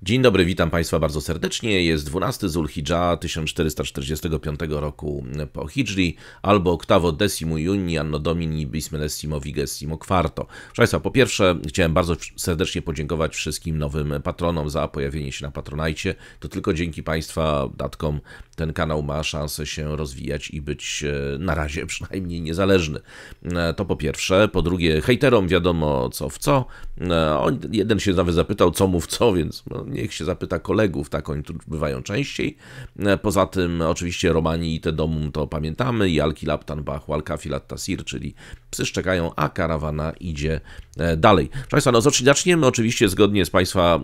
Dzień dobry, witam Państwa bardzo serdecznie. Jest 12 Zulhidża 1445 roku po Hidżri, albo octavo decimo juni anno domini bismillesimo vigésimo quarto. Proszę Państwa, po pierwsze chciałem bardzo serdecznie podziękować wszystkim nowym patronom za pojawienie się na Patronajcie. To tylko dzięki Państwa datkom ten kanał ma szansę się rozwijać i być na razie przynajmniej niezależny. To po pierwsze. Po drugie, hejterom wiadomo co w co. Jeden się nawet zapytał co mu w co, więc niech się zapyta kolegów, tak oni tu bywają częściej. Poza tym oczywiście Romani i te domum to pamiętamy i Al-Kilab Bach, Al-Kafilat Tasir, czyli psy szczekają, a karawana idzie dalej. Proszę Państwa, no zaczniemy oczywiście zgodnie z Państwa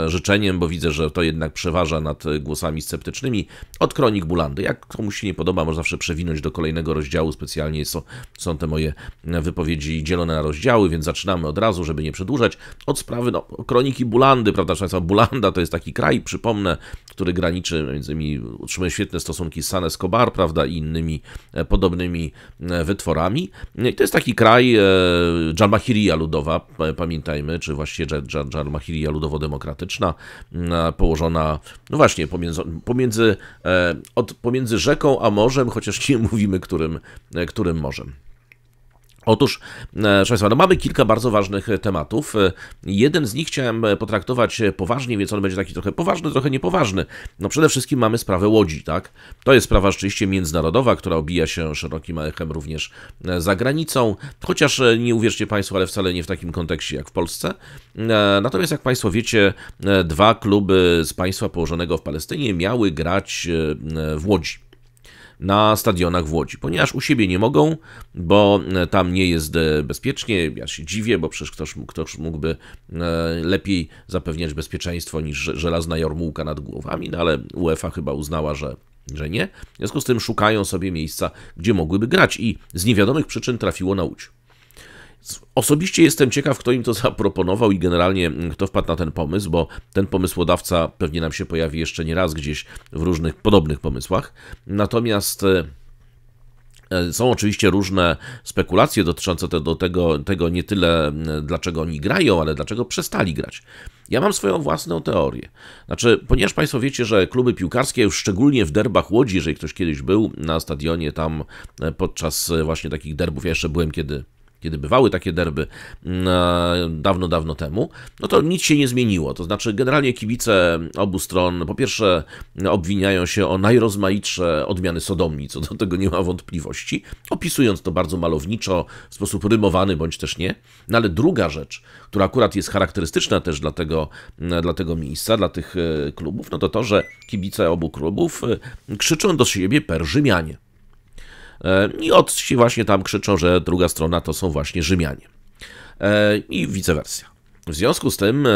życzeniem, bo widzę, że to jednak przeważa nad głosami sceptycznymi, od Kronik Bulandy. Jak komuś się nie podoba, może zawsze przewinąć do kolejnego rozdziału, specjalnie są te moje wypowiedzi dzielone na rozdziały, więc zaczynamy od razu, żeby nie przedłużać, od sprawy Kroniki Bulandy, prawda, proszę Państwa, Bulanda to jest taki kraj, przypomnę, który graniczy, między innymi utrzymuje świetne stosunki z San Escobar, prawda, i innymi podobnymi wytworami. I to jest taki kraj Dżalmahiria ludowa, pamiętajmy, czy właściwie Dżalmahiria ludowo-demokratyczna, położona, no właśnie, pomiędzy rzeką a morzem, chociaż nie mówimy, którym morzem. Otóż, proszę Państwa, no mamy kilka bardzo ważnych tematów. Jeden z nich chciałem potraktować poważnie, więc on będzie taki trochę poważny, trochę niepoważny. No przede wszystkim mamy sprawę Łodzi, tak? To jest sprawa rzeczywiście międzynarodowa, która obija się szerokim echem również za granicą, chociaż nie uwierzcie Państwo, ale wcale nie w takim kontekście jak w Polsce. Natomiast jak Państwo wiecie, dwa kluby z państwa położonego w Palestynie miały grać w Łodzi, na stadionach w Łodzi, ponieważ u siebie nie mogą, bo tam nie jest bezpiecznie. Ja się dziwię, bo przecież ktoś mógłby lepiej zapewniać bezpieczeństwo niż żelazna jarmułka nad głowami, no ale UEFA chyba uznała, że nie. W związku z tym szukają sobie miejsca, gdzie mogłyby grać i z niewiadomych przyczyn trafiło na Łódź. Osobiście jestem ciekaw, kto im to zaproponował i generalnie kto wpadł na ten pomysł, bo ten pomysłodawca pewnie nam się pojawi jeszcze nie raz gdzieś w różnych podobnych pomysłach. Natomiast są oczywiście różne spekulacje dotyczące tego nie tyle dlaczego oni grają, ale dlaczego przestali grać. Ja mam swoją własną teorię. Znaczy, ponieważ Państwo wiecie, że kluby piłkarskie, już szczególnie w derbach Łodzi, jeżeli ktoś kiedyś był na stadionie tam podczas właśnie takich derbów, ja jeszcze byłem kiedy bywały takie derby dawno temu, no to nic się nie zmieniło. To znaczy generalnie kibice obu stron po pierwsze obwiniają się o najrozmaitsze odmiany sodomii, co do tego nie ma wątpliwości, opisując to bardzo malowniczo, w sposób rymowany bądź też nie. No ale druga rzecz, która akurat jest charakterystyczna też dla tego miejsca, dla tych klubów, no to to, że kibice obu klubów krzyczą do siebie per Rzymianie. I ci właśnie tam krzyczą, że druga strona to są właśnie Rzymianie. I vice versa. W związku z tym,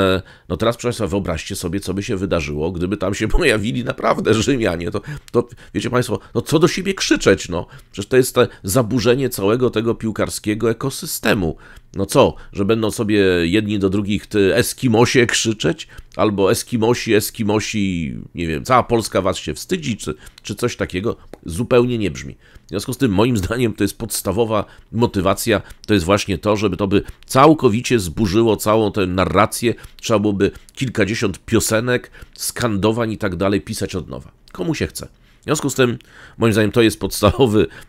no teraz proszę Państwa, wyobraźcie sobie, co by się wydarzyło, gdyby tam się pojawili naprawdę Rzymianie. To wiecie Państwo, no co do siebie krzyczeć, no. Przecież to jest zaburzenie całego tego piłkarskiego ekosystemu. No co, że będą sobie jedni do drugich Eskimosie krzyczeć? Albo Eskimosi, nie wiem, cała Polska was się wstydzi, czy coś takiego? Zupełnie nie brzmi. W związku z tym, moim zdaniem, to jest podstawowa motywacja, to jest właśnie to, żeby to by całkowicie zburzyło całą tę narrację, trzeba byłoby kilkadziesiąt piosenek, skandowań i tak dalej pisać od nowa. Komu się chce. W związku z tym, moim zdaniem, to jest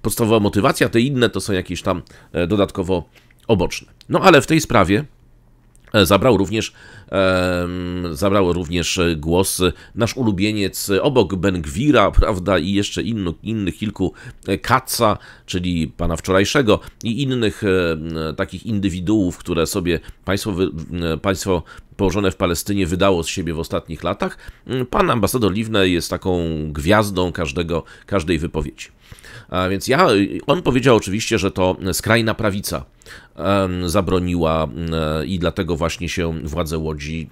podstawowa motywacja, te inne to są jakieś tam dodatkowo oboczne. No ale w tej sprawie zabrał również głos nasz ulubieniec obok Ben-Gwira, prawda, i jeszcze innych kilku, Katza, czyli pana wczorajszego, i innych takich indywiduów, które sobie państwo położone w Palestynie wydało z siebie w ostatnich latach. Pan ambasador Livne jest taką gwiazdą każdej wypowiedzi. A więc on powiedział oczywiście, że to skrajna prawica zabroniła i dlatego właśnie się władze Łodzi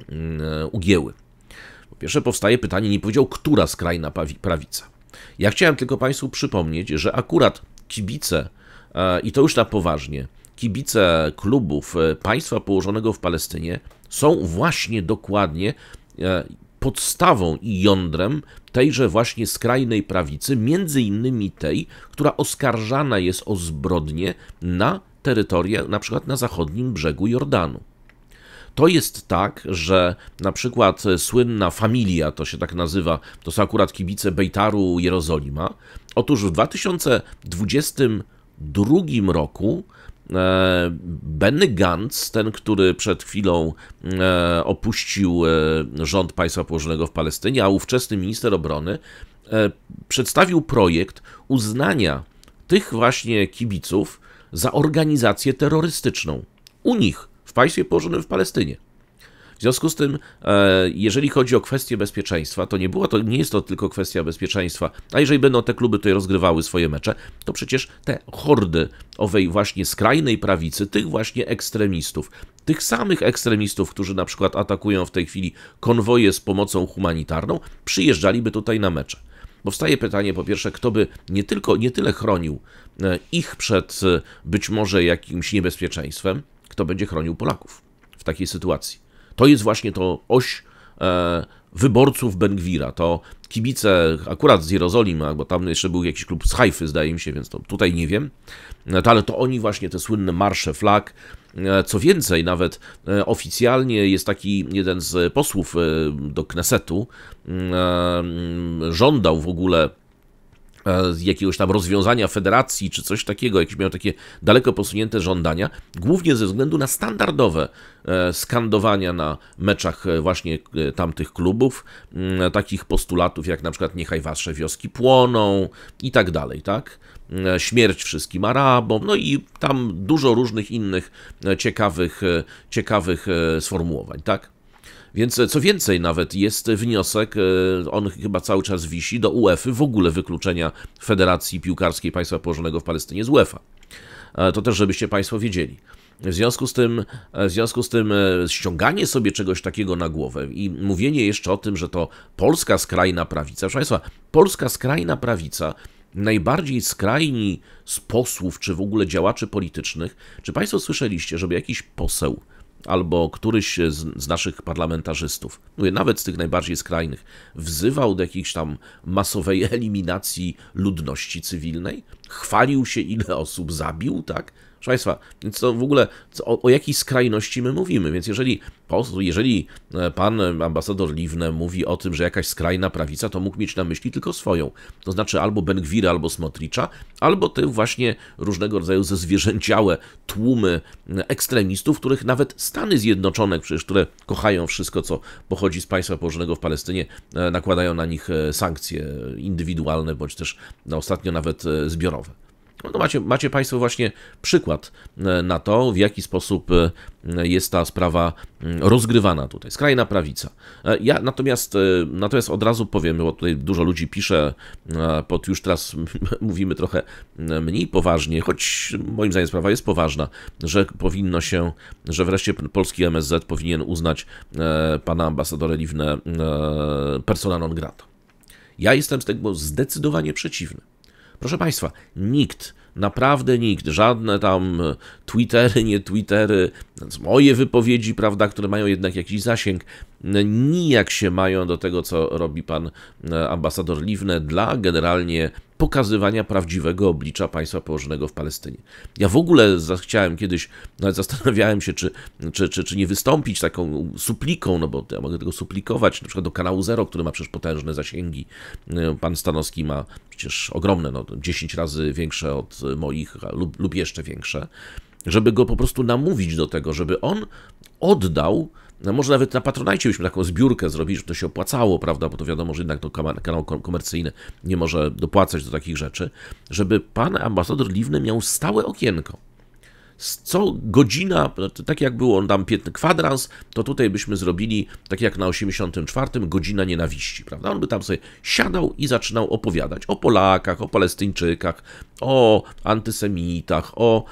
ugięły. Po pierwsze powstaje pytanie, nie powiedział, która skrajna prawica. Ja chciałem tylko Państwu przypomnieć, że akurat kibice, i to już na poważnie, kibice klubów państwa położonego w Palestynie są właśnie dokładnie podstawą i jądrem tejże właśnie skrajnej prawicy, między innymi tej, która oskarżana jest o zbrodnie na terytoria, na przykład na zachodnim brzegu Jordanu. to jest tak, że na przykład słynna Familia, to się tak nazywa, to są akurat kibice Bejtaru Jerozolima. Otóż w 2022 roku Benny Gantz, ten, który przed chwilą opuścił rząd państwa położonego w Palestynie, a ówczesny minister obrony, przedstawił projekt uznania tych właśnie kibiców za organizację terrorystyczną u nich, w państwie położonym w Palestynie. W związku z tym, jeżeli chodzi o kwestię bezpieczeństwa, to nie jest to tylko kwestia bezpieczeństwa, a jeżeli będą te kluby tutaj rozgrywały swoje mecze, to przecież te hordy owej właśnie skrajnej prawicy, tych właśnie ekstremistów, tych samych ekstremistów, którzy na przykład atakują w tej chwili konwoje z pomocą humanitarną, przyjeżdżaliby tutaj na mecze. Powstaje pytanie, po pierwsze, kto by nie tyle chronił ich przed być może jakimś niebezpieczeństwem, kto będzie chronił Polaków w takiej sytuacji. To jest właśnie to oś wyborców Ben-Gwira, to kibice akurat z Jerozolimy, bo tam jeszcze był jakiś klub z Hajfy, zdaje mi się, więc to tutaj nie wiem, ale to oni właśnie te słynne marsze flag. Co więcej, nawet oficjalnie jest taki jeden z posłów do Knesetu, żądał w ogóle z jakiegoś tam rozwiązania federacji, czy coś takiego, jakieś miał takie daleko posunięte żądania, głównie ze względu na standardowe skandowania na meczach właśnie tamtych klubów, takich postulatów jak na przykład niechaj wasze wioski płoną i tak dalej, tak? Śmierć wszystkim Arabom, no i tam dużo różnych innych ciekawych sformułowań, tak? Więc co więcej, nawet jest wniosek, on chyba cały czas wisi, do UEFA w ogóle wykluczenia Federacji Piłkarskiej Państwa Położonego w Palestynie z UEFA. To też, żebyście Państwo wiedzieli. W związku z tym ściąganie sobie czegoś takiego na głowę i mówienie jeszcze o tym, że to polska skrajna prawica, proszę Państwa, polska skrajna prawica, najbardziej skrajni z posłów, czy w ogóle działaczy politycznych, czy Państwo słyszeliście, żeby jakiś poseł albo któryś z naszych parlamentarzystów, mówię, nawet z tych najbardziej skrajnych, wzywał do jakiejś tam masowej eliminacji ludności cywilnej? Chwalił się, ile osób zabił, tak? Proszę Państwa, więc to w ogóle o jakiej skrajności my mówimy? Więc jeżeli pan ambasador Livne mówi o tym, że jakaś skrajna prawica, to mógł mieć na myśli tylko swoją. To znaczy albo Ben-Gwira, albo Smotricza, albo te właśnie różnego rodzaju zezwierzęciałe tłumy ekstremistów, których nawet Stany Zjednoczone, przecież które kochają wszystko, co pochodzi z państwa położonego w Palestynie, nakładają na nich sankcje indywidualne, bądź też ostatnio nawet zbiorowe. No macie Państwo właśnie przykład na to, w jaki sposób jest ta sprawa rozgrywana tutaj. Skrajna prawica. Ja natomiast od razu powiem, bo tutaj dużo ludzi pisze, już teraz mówimy trochę mniej poważnie, choć moim zdaniem sprawa jest poważna, że wreszcie polski MSZ powinien uznać pana ambasadora Livne persona non grata. Ja jestem z tego zdecydowanie przeciwny. Proszę Państwa, naprawdę nikt, żadne tam Twittery, nie Twittery, moje wypowiedzi, prawda, które mają jednak jakiś zasięg, nijak się mają do tego, co robi pan ambasador Livne dla generalnie pokazywania prawdziwego oblicza państwa położonego w Palestynie. Ja w ogóle chciałem kiedyś, nawet zastanawiałem się, czy nie wystąpić taką supliką, no bo ja mogę tego suplikować, na przykład do kanału Zero, który ma przecież potężne zasięgi. Pan Stanowski ma przecież ogromne, 10 razy większe od moich lub jeszcze większe, żeby go po prostu namówić do tego, żeby on oddał, może nawet na Patronajcie byśmy taką zbiórkę zrobili, że to się opłacało, prawda, bo to wiadomo, że jednak to kanał komercyjny nie może dopłacać do takich rzeczy, żeby pan ambasador Livne miał stałe okienko. Co godzina, tak jak było on tam kwadrans, to tutaj byśmy zrobili, tak jak na 84, godzina nienawiści, prawda? On by tam sobie siadał i zaczynał opowiadać o Polakach, o Palestyńczykach, o antysemitach, o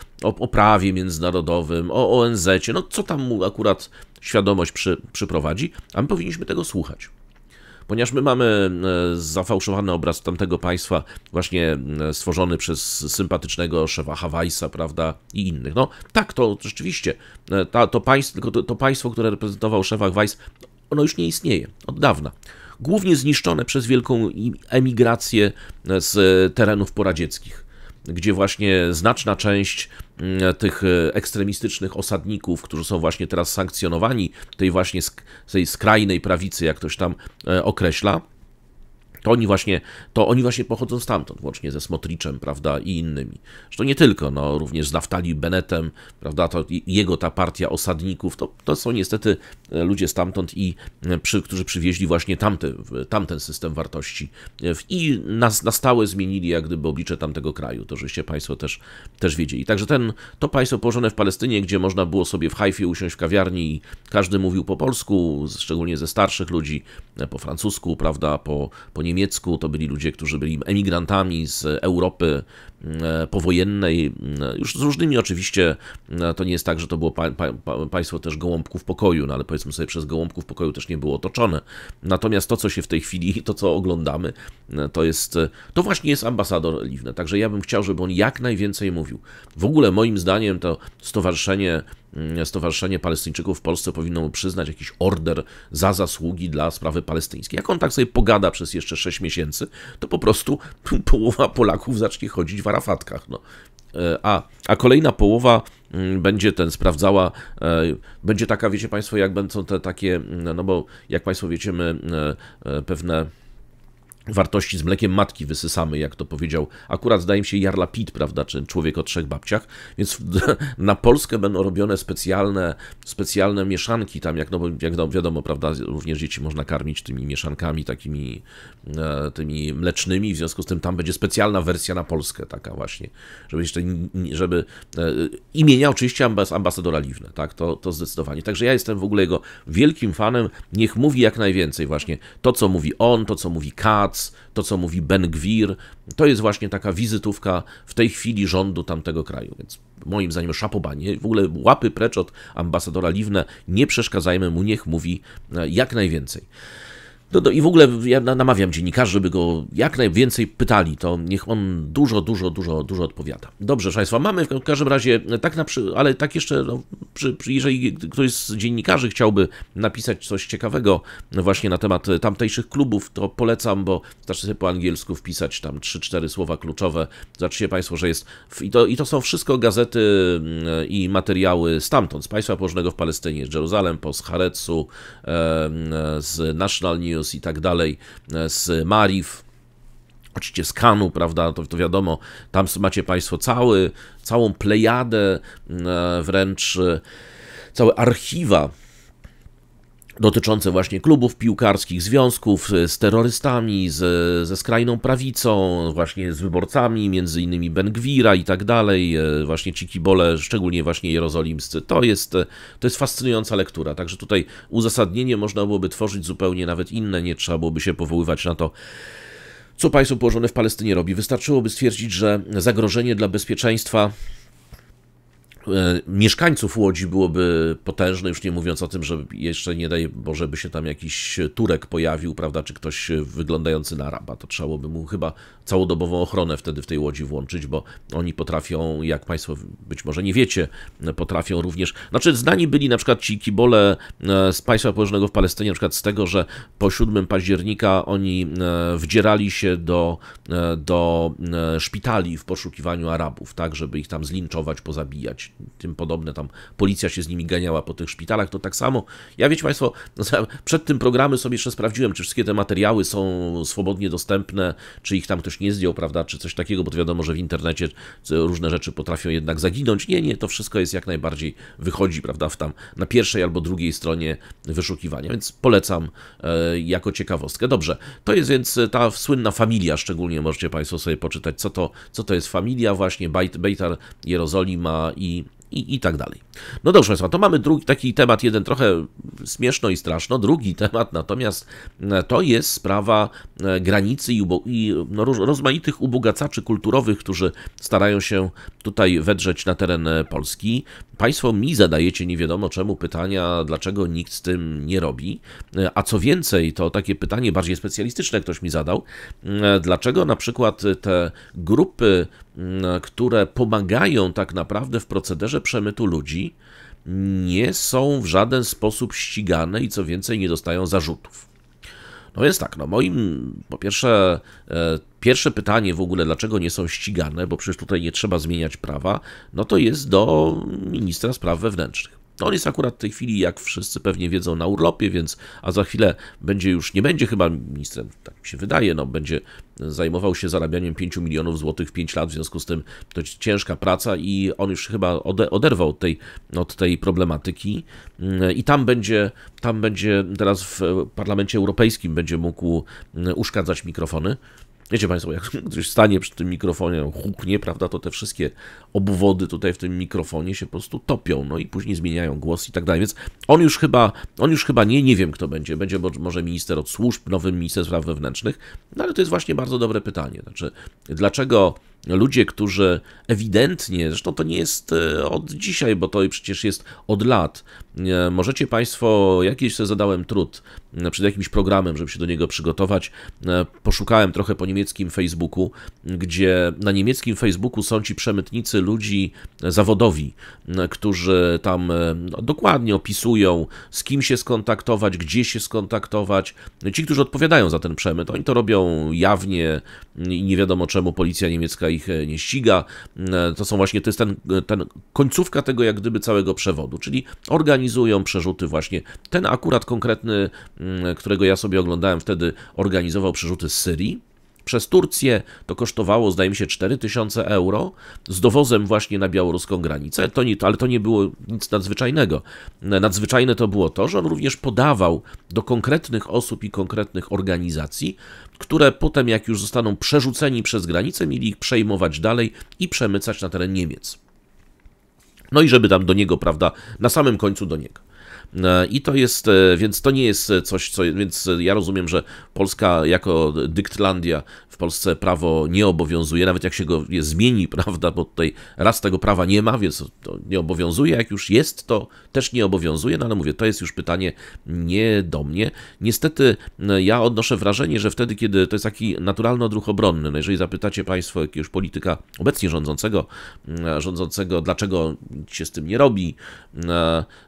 prawie międzynarodowym, o ONZ-cie, no co tam mu akurat świadomość przyprowadzi, a my powinniśmy tego słuchać. Ponieważ my mamy zafałszowany obraz tamtego państwa właśnie stworzony przez sympatycznego szefa Hawajsa, prawda, i innych. No tak, to rzeczywiście, to państwo, które reprezentował szef Hawajs, ono już nie istnieje od dawna. Głównie zniszczone przez wielką emigrację z terenów poradzieckich. gdzie właśnie znaczna część tych ekstremistycznych osadników, którzy są właśnie teraz sankcjonowani, tej skrajnej prawicy, jak ktoś tam określa, to oni właśnie pochodzą stamtąd, łącznie ze Smotriczem, prawda, i innymi. Zresztą nie tylko, no, również z Naftali Bennetem, prawda, to jego ta partia osadników, to są niestety ludzie stamtąd, którzy przywieźli właśnie tamten system wartości i na stałe zmienili jak gdyby oblicze tamtego kraju, to żeście Państwo też wiedzieli. Także to państwo położone w Palestynie, gdzie można było sobie w Hajfie usiąść w kawiarni i każdy mówił po polsku, szczególnie ze starszych ludzi, po francusku, prawda, po niemiecku, to byli ludzie, którzy byli emigrantami z Europy powojennej, już z różnymi oczywiście, to nie jest tak, że to było państwo też gołąbków pokoju, no ale powiedzmy sobie, przez gołąbków pokoju też nie było otoczone. Natomiast to, co się w tej chwili, to co oglądamy, to właśnie jest ambasador Livne. Także ja bym chciał, żeby on jak najwięcej mówił. W ogóle moim zdaniem to Stowarzyszenie Palestyńczyków w Polsce powinno mu przyznać jakiś order za zasługi dla sprawy palestyńskiej. Jak on tak sobie pogada przez jeszcze 6 miesięcy, to po prostu połowa Polaków zacznie chodzić w arafatkach. No. A kolejna połowa będzie sprawdzała, będzie taka, wiecie Państwo, jak będą te takie, no bo jak Państwo wiecie, my pewne wartości z mlekiem matki wysysamy, jak to powiedział, akurat zdaje mi się Jarla Pitt, prawda, czy Człowiek o trzech babciach, więc na Polskę będą robione specjalne mieszanki, tam jak wiadomo, prawda, również dzieci można karmić tymi mieszankami takimi tymi mlecznymi, w związku z tym tam będzie specjalna wersja na Polskę, taka właśnie, żeby imienia oczywiście ambasadora Livne, tak, to zdecydowanie. Także ja jestem w ogóle jego wielkim fanem, niech mówi jak najwięcej właśnie, to co mówi on, to co mówi Katz, to, co mówi Ben Gwir, to jest właśnie taka wizytówka w tej chwili rządu tamtego kraju. Więc moim zdaniem szapobanie, w ogóle łapy precz od ambasadora Livne, nie przeszkadzajmy mu, niech mówi jak najwięcej. I w ogóle ja namawiam dziennikarzy, żeby go jak najwięcej pytali, to niech on dużo odpowiada. Dobrze, proszę Państwa, mamy w każdym razie, ale tak jeszcze, jeżeli ktoś z dziennikarzy chciałby napisać coś ciekawego właśnie na temat tamtejszych klubów, to polecam, bo wystarczy sobie po angielsku wpisać tam 3-4 słowa kluczowe. Zobaczycie Państwo, że jest, i to są wszystko gazety i materiały stamtąd, z państwa położonego w Palestynie, z Jeruzalem Post, z Haaretzu, z National News i tak dalej, z Marif, oczywiście z Kanu, prawda, to wiadomo, tam macie Państwo całą plejadę, wręcz całe archiwa dotyczące właśnie klubów piłkarskich, związków z terrorystami, ze skrajną prawicą, właśnie z wyborcami, między innymi Ben Gwira i tak dalej, właśnie ci kibole, szczególnie właśnie jerozolimscy. To jest fascynująca lektura, także tutaj uzasadnienie można byłoby tworzyć zupełnie nawet inne, nie trzeba byłoby się powoływać na to, co państwo położone w Palestynie robi. Wystarczyłoby stwierdzić, że zagrożenie dla bezpieczeństwa mieszkańców Łodzi byłoby potężne, już nie mówiąc o tym, że jeszcze nie daj Boże by się tam jakiś Turek pojawił, prawda, czy ktoś wyglądający na Araba, to trzeba by mu chyba całodobową ochronę wtedy w tej Łodzi włączyć, bo oni potrafią, jak Państwo być może nie wiecie, potrafią również, znaczy znani byli na przykład ci kibole z państwa położonego w Palestynie, na przykład z tego, że po 7 października oni wdzierali się do szpitali w poszukiwaniu Arabów, tak, żeby ich tam zlinczować, pozabijać, tym podobne, tam policja się z nimi ganiała po tych szpitalach, to tak samo. Ja, wiecie Państwo, przed tym programem sobie jeszcze sprawdziłem, czy wszystkie te materiały są swobodnie dostępne, czy ich tam ktoś nie zdjął, prawda, czy coś takiego, bo to wiadomo, że w internecie różne rzeczy potrafią jednak zaginąć. Nie, to wszystko jest jak najbardziej, wychodzi, prawda, na pierwszej albo drugiej stronie wyszukiwania, więc polecam jako ciekawostkę. Dobrze, to jest więc ta słynna familia, szczególnie możecie Państwo sobie poczytać, co to jest familia właśnie, Beitar Jerozolima i tak dalej. No dobrze Państwa, to mamy drugi taki temat, jeden trochę śmieszno i straszno, drugi temat natomiast to jest sprawa granicy i rozmaitych ubogacaczy kulturowych, którzy starają się tutaj wedrzeć na teren Polski. Państwo mi zadajecie nie wiadomo czemu pytania, dlaczego nikt z tym nie robi, a co więcej, to takie pytanie bardziej specjalistyczne ktoś mi zadał, dlaczego na przykład te grupy, które pomagają tak naprawdę w procederze przemytu ludzi, nie są w żaden sposób ścigane i co więcej nie dostają zarzutów. No więc tak, no moim, po pierwsze, pierwsze pytanie w ogóle, dlaczego nie są ścigane, bo przecież tutaj nie trzeba zmieniać prawa, no to jest do ministra spraw wewnętrznych. No on jest akurat w tej chwili, jak wszyscy pewnie wiedzą, na urlopie, więc, a za chwilę nie będzie chyba ministrem, tak mi się wydaje, no będzie zajmował się zarabianiem 5 milionów złotych w 5 lat, w związku z tym to jest ciężka praca i on już chyba oderwał od tej problematyki i tam będzie teraz w Parlamencie Europejskim będzie mógł uszkadzać mikrofony. Wiecie Państwo, jak ktoś stanie przy tym mikrofonie, no, huknie, prawda, to te wszystkie obwody tutaj w tym mikrofonie się po prostu topią, no i później zmieniają głos i tak dalej, więc on już chyba nie wiem kto będzie może minister od służb, nowy minister spraw wewnętrznych, no ale to jest właśnie bardzo dobre pytanie, znaczy dlaczego ludzie, którzy ewidentnie, zresztą to nie jest od dzisiaj, bo to przecież jest od lat. Możecie Państwo, jakiś sobie zadałem trud przed jakimś programem, żeby się do niego przygotować. Poszukałem trochę po niemieckim Facebooku, gdzie na niemieckim Facebooku są ci przemytnicy ludzi zawodowi, którzy tam dokładnie opisują, z kim się skontaktować, gdzie się skontaktować. Ci, którzy odpowiadają za ten przemyt, oni to robią jawnie i nie wiadomo czemu policja niemiecka ich nie ściga. To są właśnie, to jest ten końcówka tego jak gdyby całego przewodu, czyli organizują przerzuty właśnie. Ten akurat konkretny, którego ja sobie oglądałem wtedy, organizował przerzuty z Syrii. Przez Turcję to kosztowało, zdaje mi się, 4000 euro z dowozem właśnie na białoruską granicę, ale to nie było nic nadzwyczajnego. Nadzwyczajne to było to, że on również podawał do konkretnych osób i konkretnych organizacji, które potem, jak już zostaną przerzuceni przez granicę, mieli ich przejmować dalej i przemycać na teren Niemiec. No i żeby tam do niego, prawda, na samym końcu do niego. I to jest, więc to nie jest coś, więc ja rozumiem, że Polska jako dyktlandia, w Polsce prawo nie obowiązuje, nawet jak się go zmieni, prawda, bo tutaj raz tego prawa nie ma, więc to nie obowiązuje, jak już jest, to też nie obowiązuje, no ale mówię, to jest już pytanie nie do mnie. Niestety ja odnoszę wrażenie, że wtedy, kiedy to jest taki naturalny odruch obronny, no jeżeli zapytacie Państwo jakiegoś polityka obecnie rządzącego, dlaczego się z tym nie robi,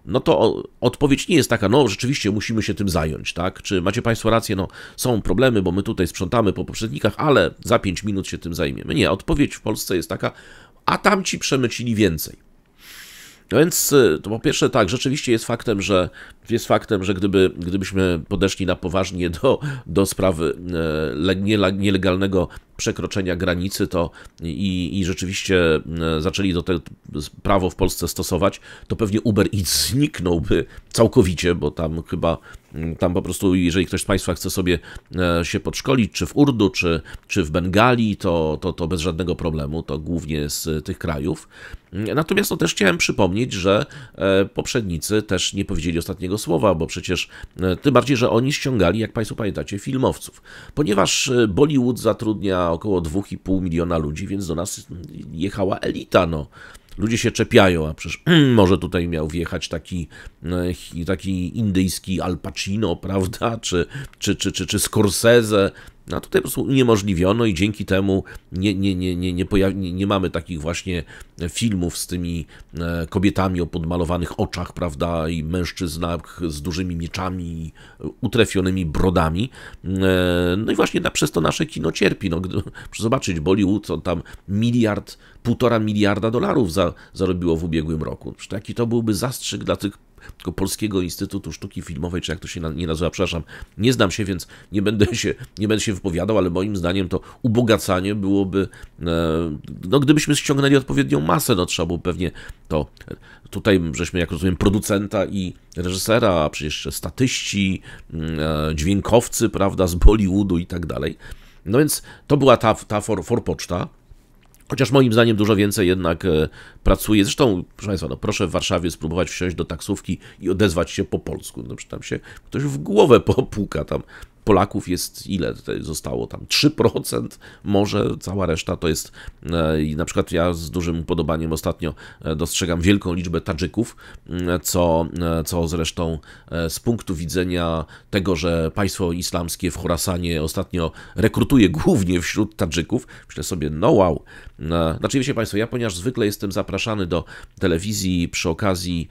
no to odpowiedź nie jest taka, no rzeczywiście musimy się tym zająć, tak? Czy macie Państwo rację, no są problemy, bo my tutaj sprzątamy po poprzednikach, ale za 5 minut się tym zajmiemy. Nie, odpowiedź w Polsce jest taka, a tamci przemycili więcej. No więc to po pierwsze tak, rzeczywiście jest faktem, że gdybyśmy podeszli na poważnie do sprawy nielegalnego przekroczenia granicy, to i rzeczywiście zaczęli prawo w Polsce stosować, to pewnie Uber Eats zniknąłby całkowicie, bo tam po prostu, jeżeli ktoś z Państwa chce sobie się podszkolić, czy w Urdu, czy w Bengali, to bez żadnego problemu, to głównie z tych krajów. Natomiast no, też chciałem przypomnieć, że poprzednicy też nie powiedzieli ostatniego słowa, bo przecież tym bardziej, że oni ściągali, jak Państwo pamiętacie, filmowców. Ponieważ Bollywood zatrudnia około 2,5 miliona ludzi, więc do nas jechała elita, no. Ludzie się czepiają, a przecież może tutaj miał wjechać taki indyjski Al Pacino, prawda, czy Scorsese. No tutaj po prostu uniemożliwiono i dzięki temu nie mamy takich właśnie filmów z tymi kobietami o podmalowanych oczach, prawda, i mężczyznach z dużymi mieczami i utrafionymi brodami. No i właśnie przez to nasze kino cierpi. No, proszę zobaczyć, Bollywood, on tam 1,5 miliarda dolarów zarobiło w ubiegłym roku. Jaki to byłby zastrzyk dla tego Polskiego Instytutu Sztuki Filmowej, czy jak to się nie nazywa, przepraszam, nie znam się, więc nie będę się wypowiadał, ale moim zdaniem to ubogacanie byłoby, no gdybyśmy ściągnęli odpowiednią masę, no trzeba było pewnie to, tutaj żeśmy, jak rozumiem, producenta i reżysera, a przecież jeszcze statyści, dźwiękowcy, prawda, z Bollywoodu i tak dalej. No więc to była ta forpoczta. Chociaż moim zdaniem dużo więcej jednak pracuje. Zresztą, proszę Państwa, no proszę w Warszawie spróbować wsiąść do taksówki i odezwać się po polsku. No, tam się ktoś w głowę popuka. Tam Polaków jest ile tutaj zostało? Tam 3%, może cała reszta to jest... I na przykład ja z dużym upodobaniem ostatnio dostrzegam wielką liczbę Tadżyków, co zresztą z punktu widzenia tego, że państwo islamskie w Chorasanie ostatnio rekrutuje głównie wśród Tadżyków, myślę sobie, no wow. Znaczy wiecie Państwo, ja ponieważ zwykle jestem zapraszany do telewizji przy okazji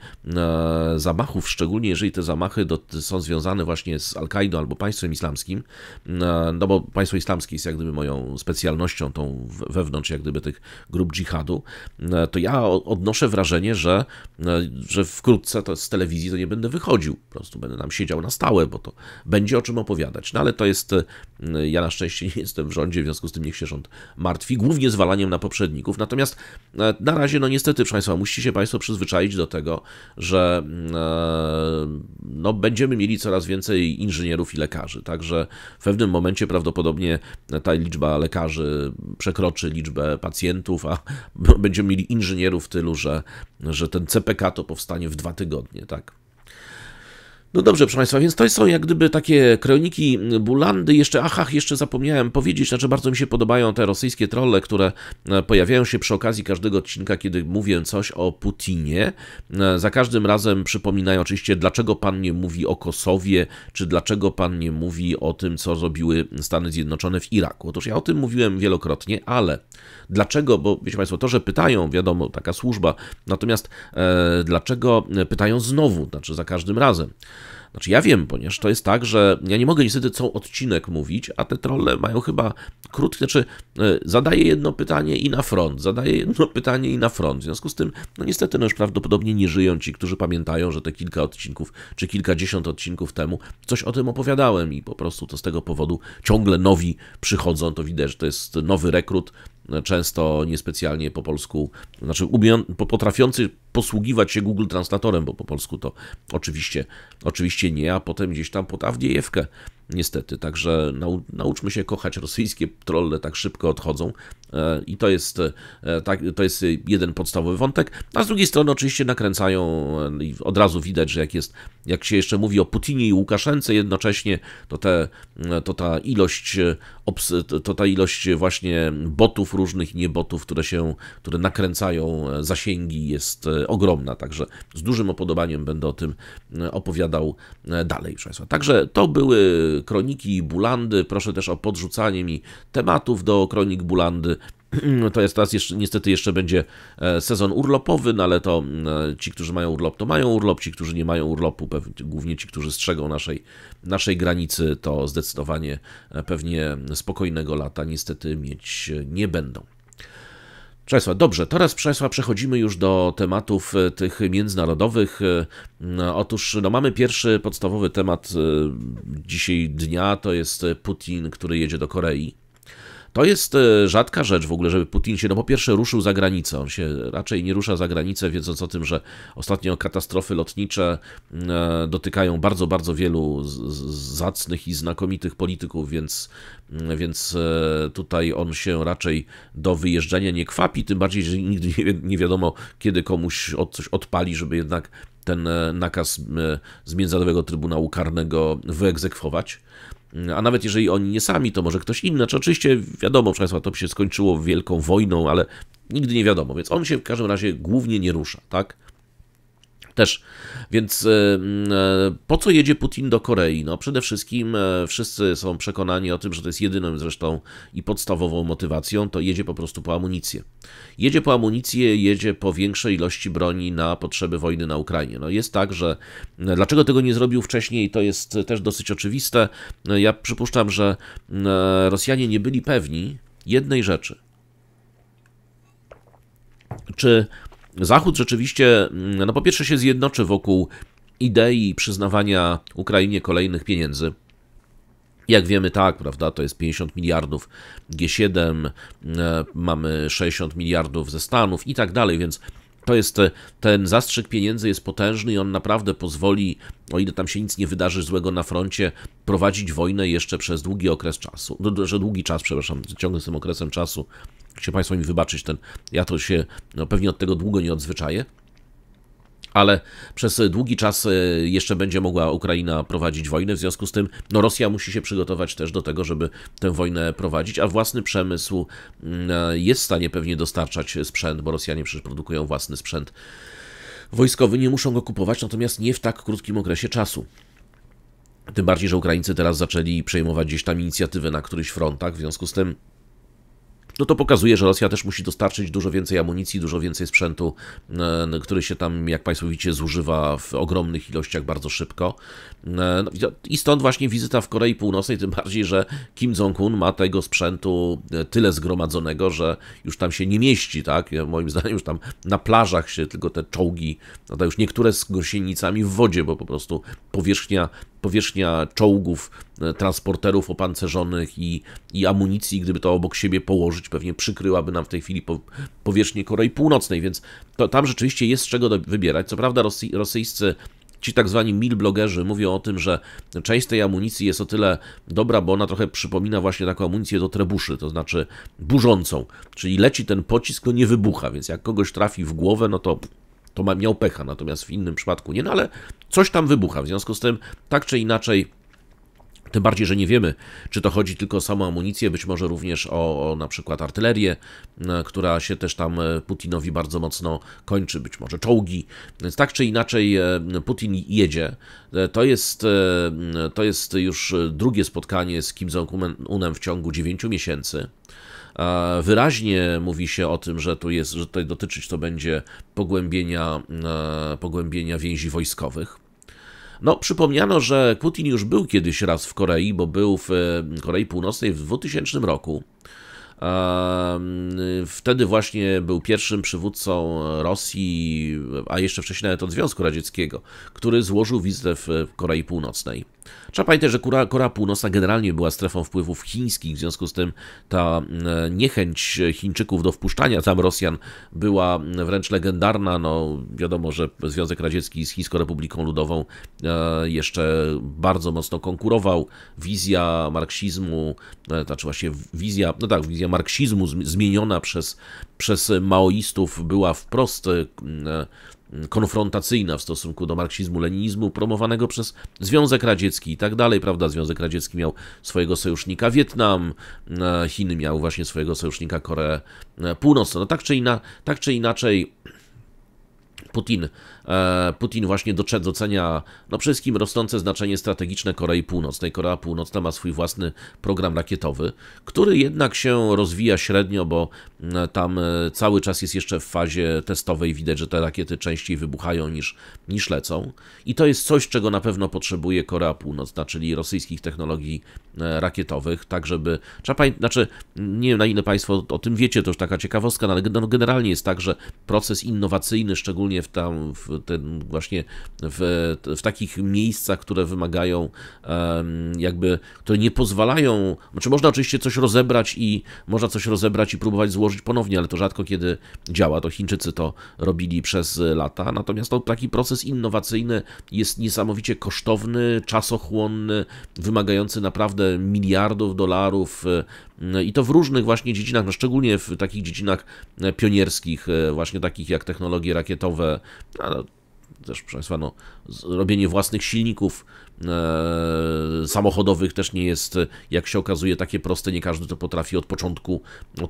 zamachów, szczególnie jeżeli te zamachy są związane właśnie z Al-Kaidą albo państwem islamskim, islamskim, no bo państwo islamskie jest jak gdyby moją specjalnością, tą wewnątrz jak gdyby tych grup dżihadu, to ja odnoszę wrażenie, że wkrótce to z telewizji to nie będę wychodził, po prostu będę tam siedział na stałe, bo to będzie o czym opowiadać. No ale to jest, ja na szczęście nie jestem w rządzie, w związku z tym niech się rząd martwi, głównie zwalaniem na poprzedników. Natomiast na razie, no niestety, proszę Państwa, musicie się Państwo przyzwyczaić do tego, że no, będziemy mieli coraz więcej inżynierów i lekarzy, także w pewnym momencie prawdopodobnie ta liczba lekarzy przekroczy liczbę pacjentów, a będziemy mieli inżynierów w tylu, że ten CPK to powstanie w 2 tygodnie, tak? No dobrze, proszę Państwa, więc to są jak gdyby takie kroniki Bulandy. Jeszcze zapomniałem powiedzieć, znaczy bardzo mi się podobają te rosyjskie trolle, które pojawiają się przy okazji każdego odcinka, kiedy mówię coś o Putinie. Za każdym razem przypominają oczywiście, dlaczego pan nie mówi o Kosowie, czy dlaczego pan nie mówi o tym, co zrobiły Stany Zjednoczone w Iraku. Otóż ja o tym mówiłem wielokrotnie, ale dlaczego, bo wiecie Państwo, to, że pytają, wiadomo, taka służba, natomiast dlaczego pytają znowu, znaczy za każdym razem? Znaczy ja wiem, ponieważ to jest tak, że ja nie mogę niestety co odcinek mówić, a te trolle mają chyba krótkie, znaczy zadaję jedno pytanie i na front, zadaję jedno pytanie i na front. W związku z tym, no niestety, no już prawdopodobnie nie żyją ci, którzy pamiętają, że te kilka odcinków, czy kilkadziesiąt odcinków temu coś o tym opowiadałem i po prostu to z tego powodu ciągle nowi przychodzą, to widać, że to jest nowy rekrut, często niespecjalnie po polsku, znaczy potrafiący posługiwać się Google Translatorem, bo po polsku to oczywiście nie, a potem gdzieś tam pod Awdiejewkę niestety. Także nauczmy się kochać rosyjskie trolle, tak szybko odchodzą i to jest jeden podstawowy wątek. A z drugiej strony oczywiście nakręcają i od razu widać, że jak się jeszcze mówi o Putinie i Łukaszence jednocześnie, to ta ilość właśnie botów różnych i niebotów, które nakręcają zasięgi, jest ogromna. Także z dużym upodobaniem będę o tym opowiadał dalej, proszę Państwa. Także to były kroniki Bulandy. Proszę też o podrzucanie mi tematów do kronik Bulandy. To jest teraz niestety jeszcze będzie sezon urlopowy, no ale to ci, którzy mają urlop, to mają urlop, ci, którzy nie mają urlopu, głównie ci, którzy strzegą naszej granicy, to zdecydowanie pewnie spokojnego lata niestety mieć nie będą. Proszę Państwa, dobrze, teraz proszę Państwa przechodzimy już do tematów tych międzynarodowych. Otóż mamy pierwszy podstawowy temat dzisiaj dnia, to jest Putin, który jedzie do Korei. To jest rzadka rzecz w ogóle, żeby Putin się, po pierwsze ruszył za granicę, on się raczej nie rusza za granicę, wiedząc o tym, że ostatnio katastrofy lotnicze dotykają bardzo, bardzo wielu zacnych i znakomitych polityków, więc tutaj on się raczej do wyjeżdżania nie kwapi, tym bardziej, że nigdy nie wiadomo, kiedy komuś coś odpali, żeby jednak ten nakaz z Międzynarodowego Trybunału Karnego wyegzekwować. A nawet jeżeli oni nie sami, to może ktoś inny. Znaczy, oczywiście wiadomo, proszę Państwa, to się skończyło wielką wojną, ale nigdy nie wiadomo, więc on się w każdym razie głównie nie rusza, tak? Też, więc po co jedzie Putin do Korei? No przede wszystkim wszyscy są przekonani o tym, że to jest jedyną zresztą i podstawową motywacją, to jedzie po prostu po amunicję. Jedzie po amunicję, jedzie po większej ilości broni na potrzeby wojny na Ukrainie. No jest tak, że dlaczego tego nie zrobił wcześniej, to jest też dosyć oczywiste. Ja przypuszczam, że Rosjanie nie byli pewni jednej rzeczy. Czy Zachód rzeczywiście, no po pierwsze się zjednoczy wokół idei przyznawania Ukrainie kolejnych pieniędzy. Jak wiemy, tak, prawda, to jest 50 miliardów G7, mamy 60 miliardów ze Stanów i tak dalej, więc to jest, ten zastrzyk pieniędzy jest potężny i on naprawdę pozwoli, o ile tam się nic nie wydarzy złego na froncie, prowadzić wojnę jeszcze przez długi okres czasu, ciągle z tym okresem czasu. Chcecie Państwo mi wybaczyć, ja to się pewnie od tego długo nie odzwyczaję, ale przez długi czas jeszcze będzie mogła Ukraina prowadzić wojnę, w związku z tym Rosja musi się przygotować też do tego, żeby tę wojnę prowadzić, a własny przemysł jest w stanie pewnie dostarczać sprzęt, bo Rosjanie przecież produkują własny sprzęt wojskowy, nie muszą go kupować, natomiast nie w tak krótkim okresie czasu. Tym bardziej, że Ukraińcy teraz zaczęli przejmować gdzieś tam inicjatywę na którychś frontach, w związku z tym no to pokazuje, że Rosja też musi dostarczyć dużo więcej amunicji, dużo więcej sprzętu, który się tam, jak Państwo widzicie, zużywa w ogromnych ilościach bardzo szybko. I stąd właśnie wizyta w Korei Północnej, tym bardziej, że Kim Jong-un ma tego sprzętu tyle zgromadzonego, że już tam się nie mieści, tak? Moim zdaniem już tam na plażach się tylko te czołgi, no to już niektóre z gąsienicami w wodzie, bo po prostu powierzchnia czołgów, transporterów opancerzonych i amunicji, gdyby to obok siebie położyć, pewnie przykryłaby nam w tej chwili powierzchnię Korei Północnej, więc tam rzeczywiście jest z czego wybierać. Co prawda rosyjscy, ci tak zwani milblogerzy mówią o tym, że część tej amunicji jest o tyle dobra, bo ona trochę przypomina właśnie taką amunicję do trebuszy, to znaczy burzącą, czyli leci ten pocisk, to nie wybucha, więc jak kogoś trafi w głowę, no to miał pecha, natomiast w innym przypadku nie, no ale coś tam wybucha, w związku z tym tak czy inaczej, tym bardziej, że nie wiemy, czy to chodzi tylko o samą amunicję, być może również o na przykład artylerię, która się też tam Putinowi bardzo mocno kończy, być może czołgi, więc tak czy inaczej Putin jedzie. To jest już drugie spotkanie z Kim Jong-unem w ciągu 9 miesięcy. Wyraźnie mówi się o tym, że tutaj dotyczyć to będzie pogłębienia więzi wojskowych. No, przypomniano, że Putin już był kiedyś raz w Korei, bo był w Korei Północnej w 2000 roku. Wtedy właśnie był pierwszym przywódcą Rosji, a jeszcze wcześniej nawet od Związku Radzieckiego, który złożył wizytę w Korei Północnej. Trzeba pamiętać, że Korea Północna generalnie była strefą wpływów chińskich, w związku z tym ta niechęć Chińczyków do wpuszczania tam Rosjan była wręcz legendarna. No, wiadomo, że Związek Radziecki z Chińską Republiką Ludową jeszcze bardzo mocno konkurował. Wizja marksizmu, znaczy właśnie wizja marksizmu zmieniona przez maoistów była wprost konfrontacyjna w stosunku do marksizmu-leninizmu promowanego przez Związek Radziecki i tak dalej, prawda? Związek Radziecki miał swojego sojusznika Wietnam, Chiny miały właśnie swojego sojusznika Koreę Północną. No tak czy inaczej Putin właśnie docenia przede wszystkim rosnące znaczenie strategiczne Korei Północnej. Korea Północna ma swój własny program rakietowy, który jednak się rozwija średnio, bo tam cały czas jest jeszcze w fazie testowej. Widać, że te rakiety częściej wybuchają niż lecą. I to jest coś, czego na pewno potrzebuje Korea Północna, czyli rosyjskich technologii rakietowych, tak żeby... nie wiem, na ile Państwo o tym wiecie, to już taka ciekawostka, ale generalnie jest tak, że proces innowacyjny, szczególnie w takich miejscach, które wymagają które nie pozwalają, znaczy można oczywiście coś rozebrać i próbować złożyć ponownie, ale to rzadko kiedy działa, to Chińczycy to robili przez lata, natomiast taki proces innowacyjny jest niesamowicie kosztowny, czasochłonny, wymagający naprawdę miliardów dolarów i to w różnych właśnie dziedzinach, no szczególnie w takich dziedzinach pionierskich, właśnie takich jak technologie rakietowe, też, proszę Państwa, robienie własnych silników samochodowych też nie jest, jak się okazuje, takie proste. Nie każdy to potrafi od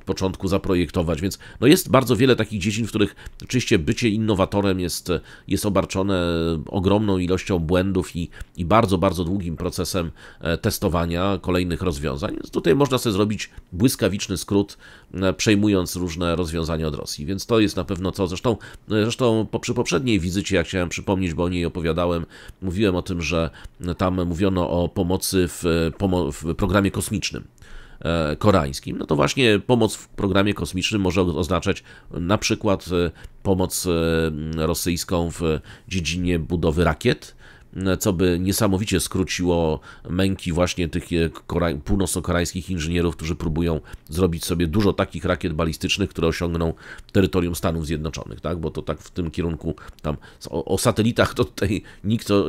początku zaprojektować, więc jest bardzo wiele takich dziedzin, w których oczywiście bycie innowatorem jest obarczone ogromną ilością błędów i bardzo, bardzo długim procesem testowania kolejnych rozwiązań. Więc tutaj można sobie zrobić błyskawiczny skrót, przejmując różne rozwiązania od Rosji, więc to jest na pewno co. Zresztą przy poprzedniej wizycie, jak chciałem przypomnieć, bo o niej opowiadałem, mówiłem o tym, że tam mówiono o pomocy w programie kosmicznym koreańskim. No to właśnie pomoc w programie kosmicznym może oznaczać na przykład pomoc rosyjską w dziedzinie budowy rakiet, co by niesamowicie skróciło męki właśnie tych północno-koreańskich inżynierów, którzy próbują zrobić sobie dużo takich rakiet balistycznych, które osiągną terytorium Stanów Zjednoczonych, tak? Bo to tak w tym kierunku tam o satelitach to tutaj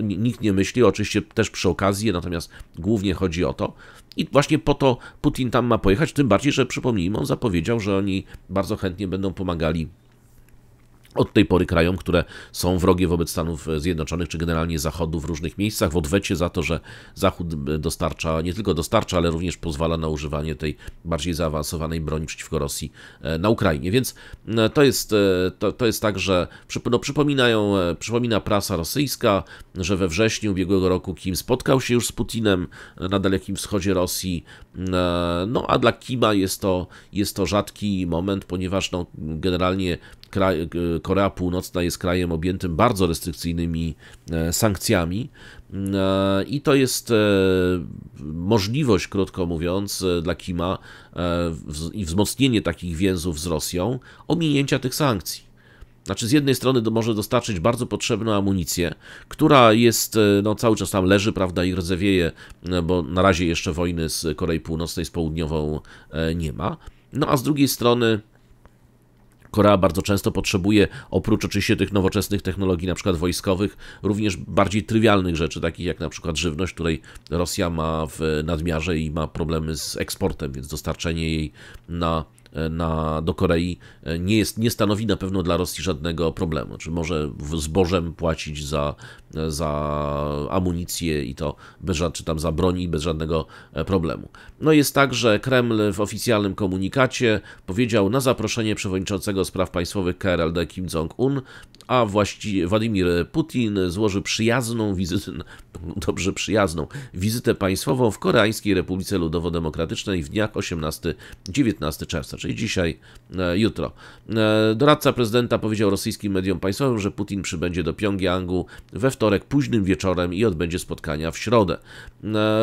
nikt nie myśli, oczywiście też przy okazji, natomiast głównie chodzi o to. I właśnie po to Putin tam ma pojechać, tym bardziej, że przypomnijmy, on zapowiedział, że oni bardzo chętnie będą pomagali od tej pory krajom, które są wrogie wobec Stanów Zjednoczonych, czy generalnie Zachodu w różnych miejscach, w odwecie za to, że Zachód dostarcza, nie tylko dostarcza, ale również pozwala na używanie tej bardziej zaawansowanej broni przeciwko Rosji na Ukrainie. Więc to jest tak, że przypomina prasa rosyjska, że we wrześniu ubiegłego roku Kim spotkał się już z Putinem na Dalekim Wschodzie Rosji, no a dla Kima jest to rzadki moment, ponieważ no, generalnie Korea Północna jest krajem objętym bardzo restrykcyjnymi sankcjami i to jest możliwość, krótko mówiąc, dla Kima i wzmocnienie takich więzów z Rosją, ominięcia tych sankcji. Znaczy, z jednej strony może dostarczyć bardzo potrzebną amunicję, która jest, no cały czas tam leży, prawda, i rdzewieje, bo na razie jeszcze wojny z Korei Północnej z Południową nie ma. No a z drugiej strony Korea bardzo często potrzebuje, oprócz oczywiście tych nowoczesnych technologii, na przykład wojskowych, również bardziej trywialnych rzeczy, takich jak na przykład żywność, której Rosja ma w nadmiarze i ma problemy z eksportem, więc dostarczenie jej do Korei nie stanowi na pewno dla Rosji żadnego problemu. Czy może zbożem płacić za amunicję i to czy tam za broń bez żadnego problemu. No jest tak, że Kreml w oficjalnym komunikacie powiedział na zaproszenie przewodniczącego spraw państwowych KRLD Kim Jong-un, a właściwie Władimir Putin złożył wizytę państwową w Koreańskiej Republice Ludowo-Demokratycznej w dniach 18-19 czerwca, czyli dzisiaj, jutro. Doradca prezydenta powiedział rosyjskim mediom państwowym, że Putin przybędzie do Pjongjangu we wtorek późnym wieczorem i odbędzie spotkania w środę.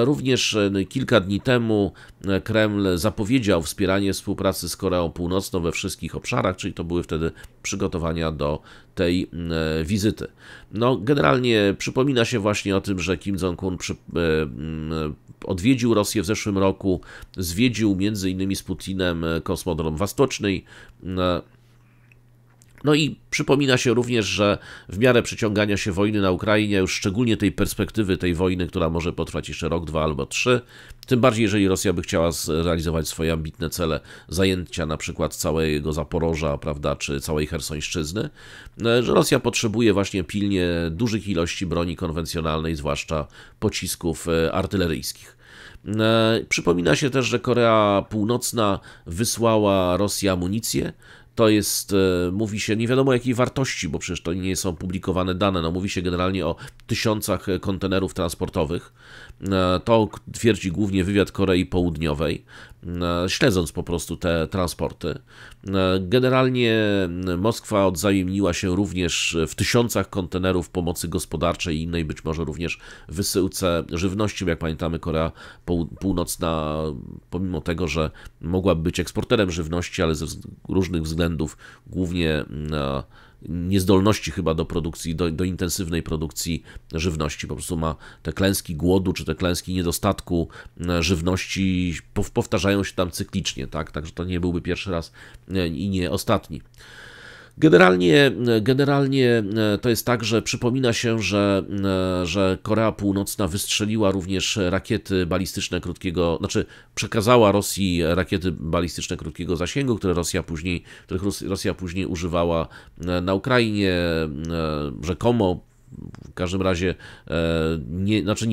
Również kilka dni temu Kreml zapowiedział wspieranie współpracy z Koreą Północną we wszystkich obszarach, czyli to były wtedy przygotowania do tej wizyty. No, generalnie przypomina się właśnie o tym, że Kim Jong-un odwiedził Rosję w zeszłym roku, zwiedził m.in. z Putinem kosmodrom Wostoczny. No i przypomina się również, że w miarę przeciągania się wojny na Ukrainie, już szczególnie tej perspektywy tej wojny, która może potrwać jeszcze rok, 2 albo 3, tym bardziej jeżeli Rosja by chciała zrealizować swoje ambitne cele zajęcia na przykład całego Zaporoża, prawda, czy całej Chersońszczyzny, że Rosja potrzebuje właśnie pilnie dużych ilości broni konwencjonalnej, zwłaszcza pocisków artyleryjskich. Przypomina się też, że Korea Północna wysłała Rosji amunicję. To jest, mówi się, nie wiadomo jakiej wartości, bo przecież to nie są publikowane dane, no mówi się generalnie o tysiącach kontenerów transportowych. To twierdzi głównie wywiad Korei Południowej, śledząc po prostu te transporty. Generalnie Moskwa odwzajemniła się również w tysiącach kontenerów pomocy gospodarczej i innej, być może również wysyłce żywności. Jak pamiętamy, Korea Północna, pomimo tego, że mogłaby być eksporterem żywności, ale ze różnych względów, głównie niezdolności chyba do produkcji, do intensywnej produkcji żywności. Po prostu ma te klęski głodu, czy te klęski niedostatku żywności powtarzają się tam cyklicznie, tak? Także to nie byłby pierwszy raz i nie ostatni. Generalnie to jest tak, że przypomina się, że Korea Północna wystrzeliła również rakiety balistyczne przekazała Rosji rakiety balistyczne krótkiego zasięgu, których Rosja później używała na Ukrainie, rzekomo. W każdym razie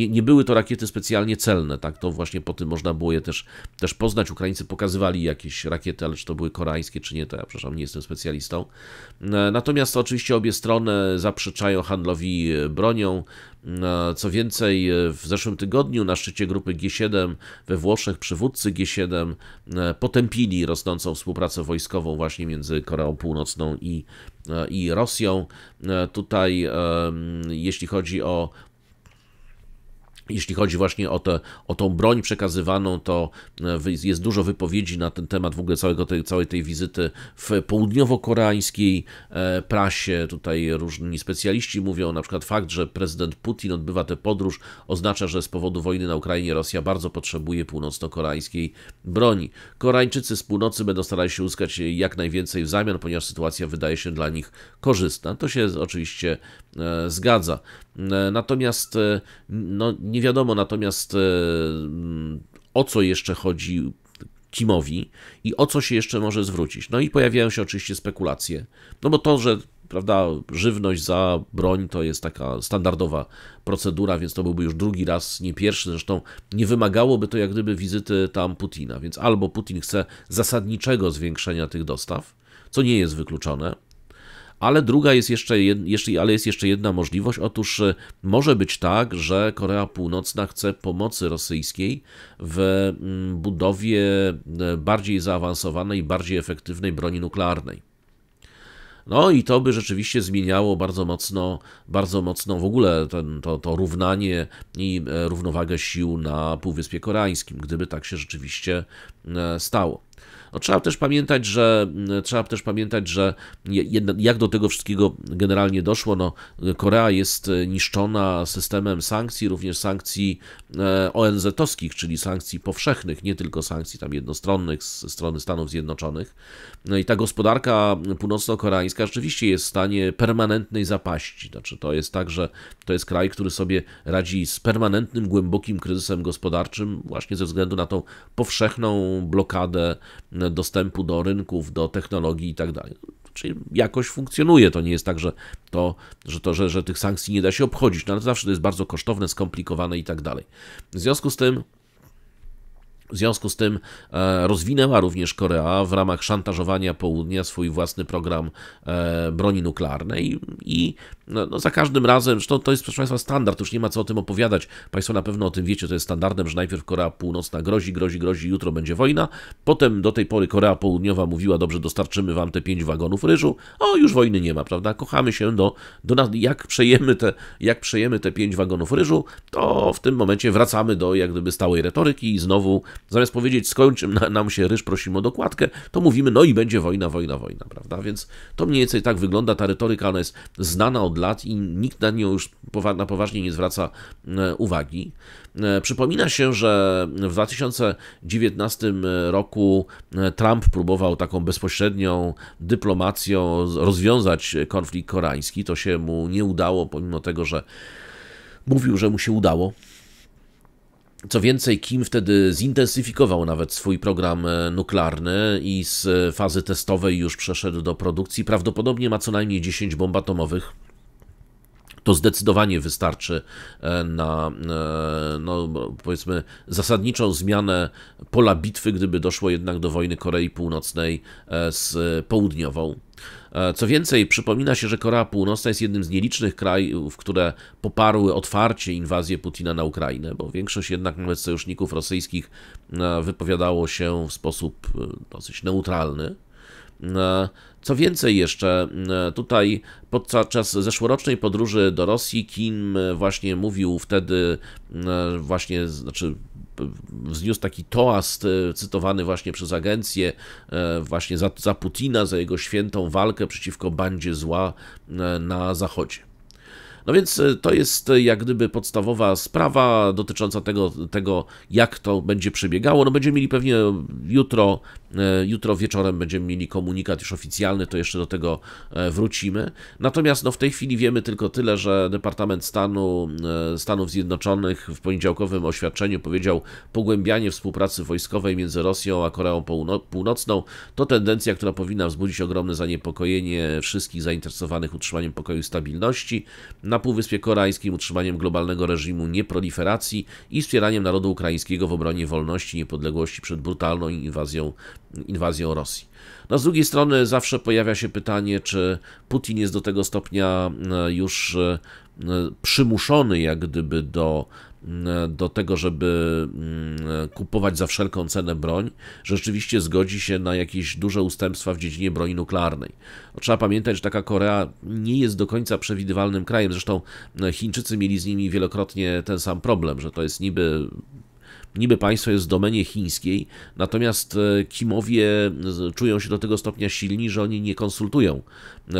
nie były to rakiety specjalnie celne, tak? To właśnie po tym można było je też poznać. Ukraińcy pokazywali jakieś rakiety, ale czy to były koreańskie, czy nie, to ja przepraszam, nie jestem specjalistą. Natomiast oczywiście obie strony zaprzeczają handlowi bronią. Co więcej, w zeszłym tygodniu na szczycie grupy G7 we Włoszech przywódcy G7 potępili rosnącą współpracę wojskową właśnie między Koreą Północną i Rosją. Tutaj, jeśli chodzi właśnie o tą broń przekazywaną, to jest dużo wypowiedzi na ten temat w ogóle całej tej wizyty w południowo-koreańskiej prasie. Tutaj różni specjaliści mówią, na przykład fakt, że prezydent Putin odbywa tę podróż, oznacza, że z powodu wojny na Ukrainie Rosja bardzo potrzebuje północno-koreańskiej broni. Koreańczycy z północy będą starali się uzyskać jak najwięcej w zamian, ponieważ sytuacja wydaje się dla nich korzystna. To się oczywiście zgadza. Natomiast nie wiadomo o co jeszcze chodzi Kimowi i o co się jeszcze może zwrócić. No i pojawiają się oczywiście spekulacje. No bo to, że prawda, żywność za broń to jest taka standardowa procedura, więc to byłby już drugi raz, nie pierwszy, zresztą nie wymagałoby to jak gdyby wizyty tam Putina, więc albo Putin chce zasadniczego zwiększenia tych dostaw, co nie jest wykluczone, ale jest jeszcze jedna możliwość. Otóż może być tak, że Korea Północna chce pomocy rosyjskiej w budowie bardziej zaawansowanej, bardziej efektywnej broni nuklearnej. No i to by rzeczywiście zmieniało bardzo mocno w ogóle to równanie i równowagę sił na Półwyspie Koreańskim, gdyby tak się rzeczywiście stało. No, trzeba też pamiętać, że jak do tego wszystkiego generalnie doszło. No, Korea jest niszczona systemem sankcji, również sankcji ONZ-owskich, czyli sankcji powszechnych, nie tylko sankcji tam jednostronnych ze strony Stanów Zjednoczonych. No i ta gospodarka północno-koreańska rzeczywiście jest w stanie permanentnej zapaści. Znaczy, to jest tak, że to jest kraj, który sobie radzi z permanentnym, głębokim kryzysem gospodarczym właśnie ze względu na tą powszechną blokadę dostępu do rynków, do technologii i tak dalej. Czyli jakoś funkcjonuje. To nie jest tak, że tych sankcji nie da się obchodzić, no ale zawsze to jest bardzo kosztowne, skomplikowane i tak dalej. W związku z tym rozwinęła również Korea w ramach szantażowania południa swój własny program broni nuklearnej i no, za każdym razem, zresztą to jest, proszę Państwa, standard, już nie ma co o tym opowiadać, Państwo na pewno o tym wiecie, to jest standardem, że najpierw Korea Północna grozi, jutro będzie wojna, potem do tej pory Korea Południowa mówiła, dobrze, dostarczymy wam te 5 wagonów ryżu, już wojny nie ma, prawda, kochamy się jak przejemy te 5 wagonów ryżu, to w tym momencie wracamy do jak gdyby stałej retoryki i znowu zamiast powiedzieć, skończy nam się ryż, prosimy o dokładkę, to mówimy, no i będzie wojna, prawda? Więc to mniej więcej tak wygląda, ta retoryka, ona jest znana od lat i nikt na nią już na poważnie nie zwraca uwagi. Przypomina się, że w 2019 roku Trump próbował taką bezpośrednią dyplomacją rozwiązać konflikt koreański. To się mu nie udało, pomimo tego, że mówił, że mu się udało. Co więcej, Kim wtedy zintensyfikował nawet swój program nuklearny i z fazy testowej już przeszedł do produkcji. Prawdopodobnie ma co najmniej 10 bomb atomowych. To zdecydowanie wystarczy na, no, powiedzmy, zasadniczą zmianę pola bitwy, gdyby doszło jednak do wojny Korei Północnej z Południową. Co więcej, przypomina się, że Korea Północna jest jednym z nielicznych krajów, które poparły otwarcie inwazję Putina na Ukrainę, bo większość jednak nawet sojuszników rosyjskich wypowiadało się w sposób dosyć neutralny. Co więcej jeszcze, tutaj podczas zeszłorocznej podróży do Rosji Kim właśnie mówił wtedy, wzniósł taki toast cytowany właśnie przez agencję właśnie za Putina, za jego świętą walkę przeciwko bandzie zła na Zachodzie. No więc to jest jak gdyby podstawowa sprawa dotycząca tego jak to będzie przebiegało. No będziemy mieli pewnie jutro wieczorem będziemy mieli komunikat już oficjalny, to jeszcze do tego wrócimy. Natomiast no w tej chwili wiemy tylko tyle, że Departament Stanu Stanów Zjednoczonych w poniedziałkowym oświadczeniu powiedział, pogłębianie współpracy wojskowej między Rosją a Koreą Północną to tendencja, która powinna wzbudzić ogromne zaniepokojenie wszystkich zainteresowanych utrzymaniem pokoju i stabilności na Półwyspie Koreańskim, utrzymaniem globalnego reżimu nieproliferacji i wspieraniem narodu ukraińskiego w obronie wolności i niepodległości przed brutalną inwazją Rosji. No, z drugiej strony zawsze pojawia się pytanie, czy Putin jest do tego stopnia już przymuszony jak gdyby do tego, żeby kupować za wszelką cenę broń, że rzeczywiście zgodzi się na jakieś duże ustępstwa w dziedzinie broni nuklearnej. Trzeba pamiętać, że taka Korea nie jest do końca przewidywalnym krajem, zresztą Chińczycy mieli z nimi wielokrotnie ten sam problem, że to jest niby państwo jest w domenie chińskiej, natomiast Kimowie czują się do tego stopnia silni, że oni nie konsultują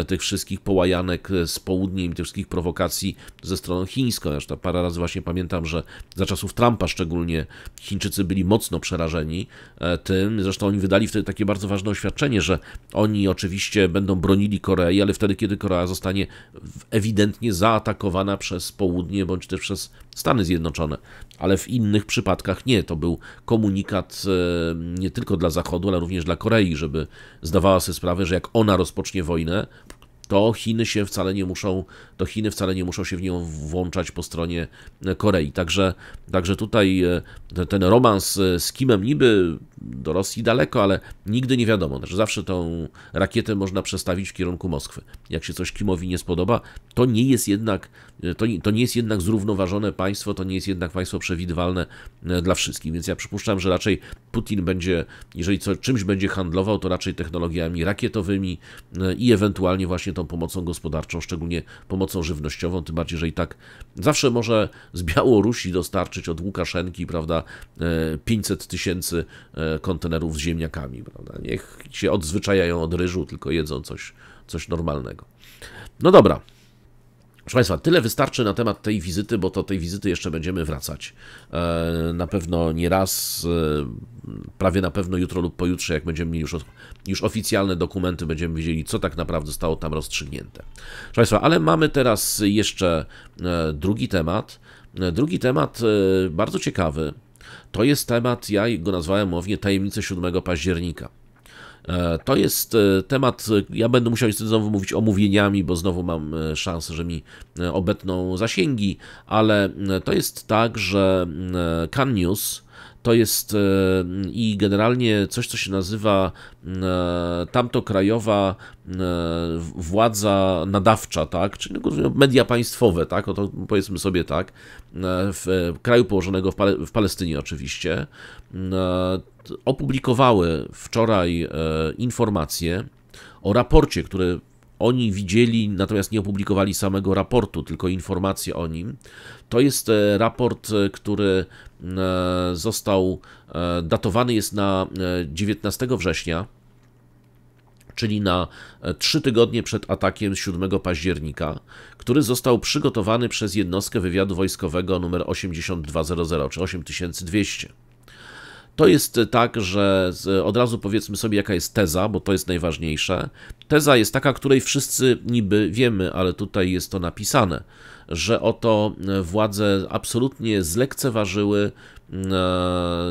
tych wszystkich połajanek z południem i tych wszystkich prowokacji ze stroną chińską. Zresztą parę razy właśnie pamiętam, że za czasów Trumpa szczególnie Chińczycy byli mocno przerażeni tym. Zresztą oni wydali wtedy takie bardzo ważne oświadczenie, że oni oczywiście będą bronili Korei, ale wtedy, kiedy Korea zostanie ewidentnie zaatakowana przez południe bądź też przez Stany Zjednoczone. Ale w innych przypadkach nie. To był komunikat nie tylko dla Zachodu, ale również dla Korei, żeby zdawała sobie sprawę, że jak ona rozpocznie wojnę, to Chiny wcale nie muszą się w nią włączać po stronie Korei. Także tutaj ten romans z Kimem niby do Rosji daleko, ale nigdy nie wiadomo. Znaczy zawsze tą rakietę można przestawić w kierunku Moskwy. Jak się coś Kimowi nie spodoba, to nie jest jednak zrównoważone państwo, to nie jest jednak państwo przewidywalne dla wszystkich. Więc ja przypuszczam, że raczej Putin będzie, jeżeli czymś będzie handlował, to raczej technologiami rakietowymi i ewentualnie właśnie tą pomocą gospodarczą, szczególnie pomocą żywnościową, tym bardziej, że i tak zawsze może z Białorusi dostarczyć od Łukaszenki, prawda, 500 000 kontenerów z ziemniakami, prawda. Niech się odzwyczajają od ryżu, tylko jedzą coś normalnego. No dobra. Proszę Państwa, tyle wystarczy na temat tej wizyty, bo do tej wizyty jeszcze będziemy wracać. Na pewno nie raz, prawie na pewno jutro lub pojutrze, jak będziemy mieli już oficjalne dokumenty, będziemy wiedzieli, co tak naprawdę zostało tam rozstrzygnięte. Proszę Państwa, ale mamy teraz jeszcze drugi temat. Drugi temat bardzo ciekawy. To jest temat, ja go nazwałem umownie tajemnicę 7 października. To jest temat, ja będę musiał znowu mówić omówieniami, bo znowu mam szansę, że mi obetną zasięgi, ale to jest tak, że Kan News to jest i generalnie coś, co się nazywa tamtokrajowa władza nadawcza, tak, czyli media państwowe, tak, to powiedzmy sobie tak, w kraju położonego w Palestynie oczywiście, opublikowały wczoraj informacje o raporcie, który oni widzieli, natomiast nie opublikowali samego raportu, tylko informacje o nim. To jest raport, który został datowany jest na 19 września, czyli na 3 tygodnie przed atakiem 7 października, który został przygotowany przez jednostkę wywiadu wojskowego numer 8200, czy 8200. To jest tak, że od razu powiedzmy sobie, jaka jest teza, bo to jest najważniejsze. Teza jest taka, której wszyscy niby wiemy, ale tutaj jest to napisane, że oto władze absolutnie zlekceważyły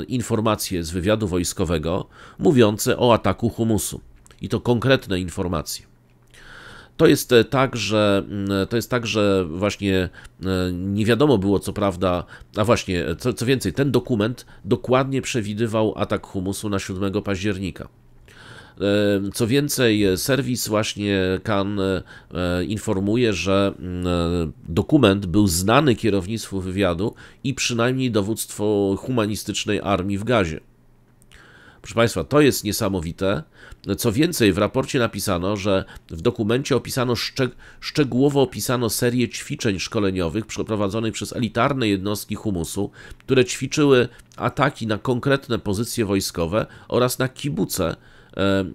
informacje z wywiadu wojskowego mówiące o ataku humusu. I to konkretne informacje. To jest tak, że właśnie nie wiadomo było, co prawda, a właśnie, co więcej, ten dokument dokładnie przewidywał atak humusu na 7 października. Co więcej, serwis właśnie Kan informuje, że dokument był znany kierownictwu wywiadu i przynajmniej dowództwo humanistycznej armii w Gazie. Proszę Państwa, to jest niesamowite. Co więcej, w raporcie napisano, że w dokumencie szczegółowo opisano serię ćwiczeń szkoleniowych przeprowadzonych przez elitarne jednostki humusu, które ćwiczyły ataki na konkretne pozycje wojskowe oraz na kibuce,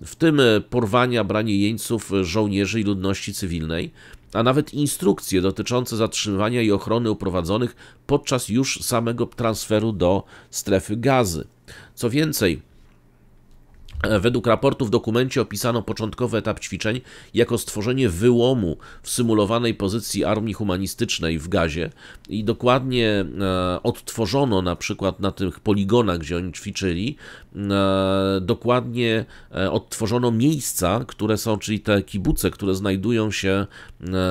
w tym porwania, branie jeńców, żołnierzy i ludności cywilnej, a nawet instrukcje dotyczące zatrzymywania i ochrony uprowadzonych podczas już samego transferu do strefy Gazy. Co więcej, według raportu w dokumencie opisano początkowy etap ćwiczeń jako stworzenie wyłomu w symulowanej pozycji armii humanistycznej w Gazie i dokładnie odtworzono na przykład na tych poligonach, gdzie oni ćwiczyli, dokładnie odtworzono miejsca, które są, czyli te kibuce, które znajdują się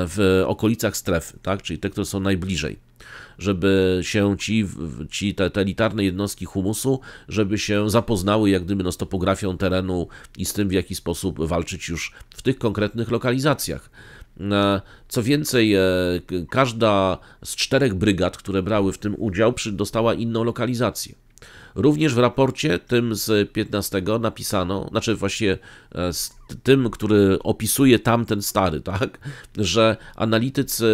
w okolicach strefy, tak? Czyli te, które są najbliżej, żeby się te elitarne jednostki humusu, żeby się zapoznały jak gdyby z topografią terenu i z tym, w jaki sposób walczyć już w tych konkretnych lokalizacjach. Co więcej, każda z 4 brygad, które brały w tym udział, dostała inną lokalizację. Również w raporcie tym z 15 napisano, znaczy właściwie z tym, który opisuje tamten stary, tak, że analitycy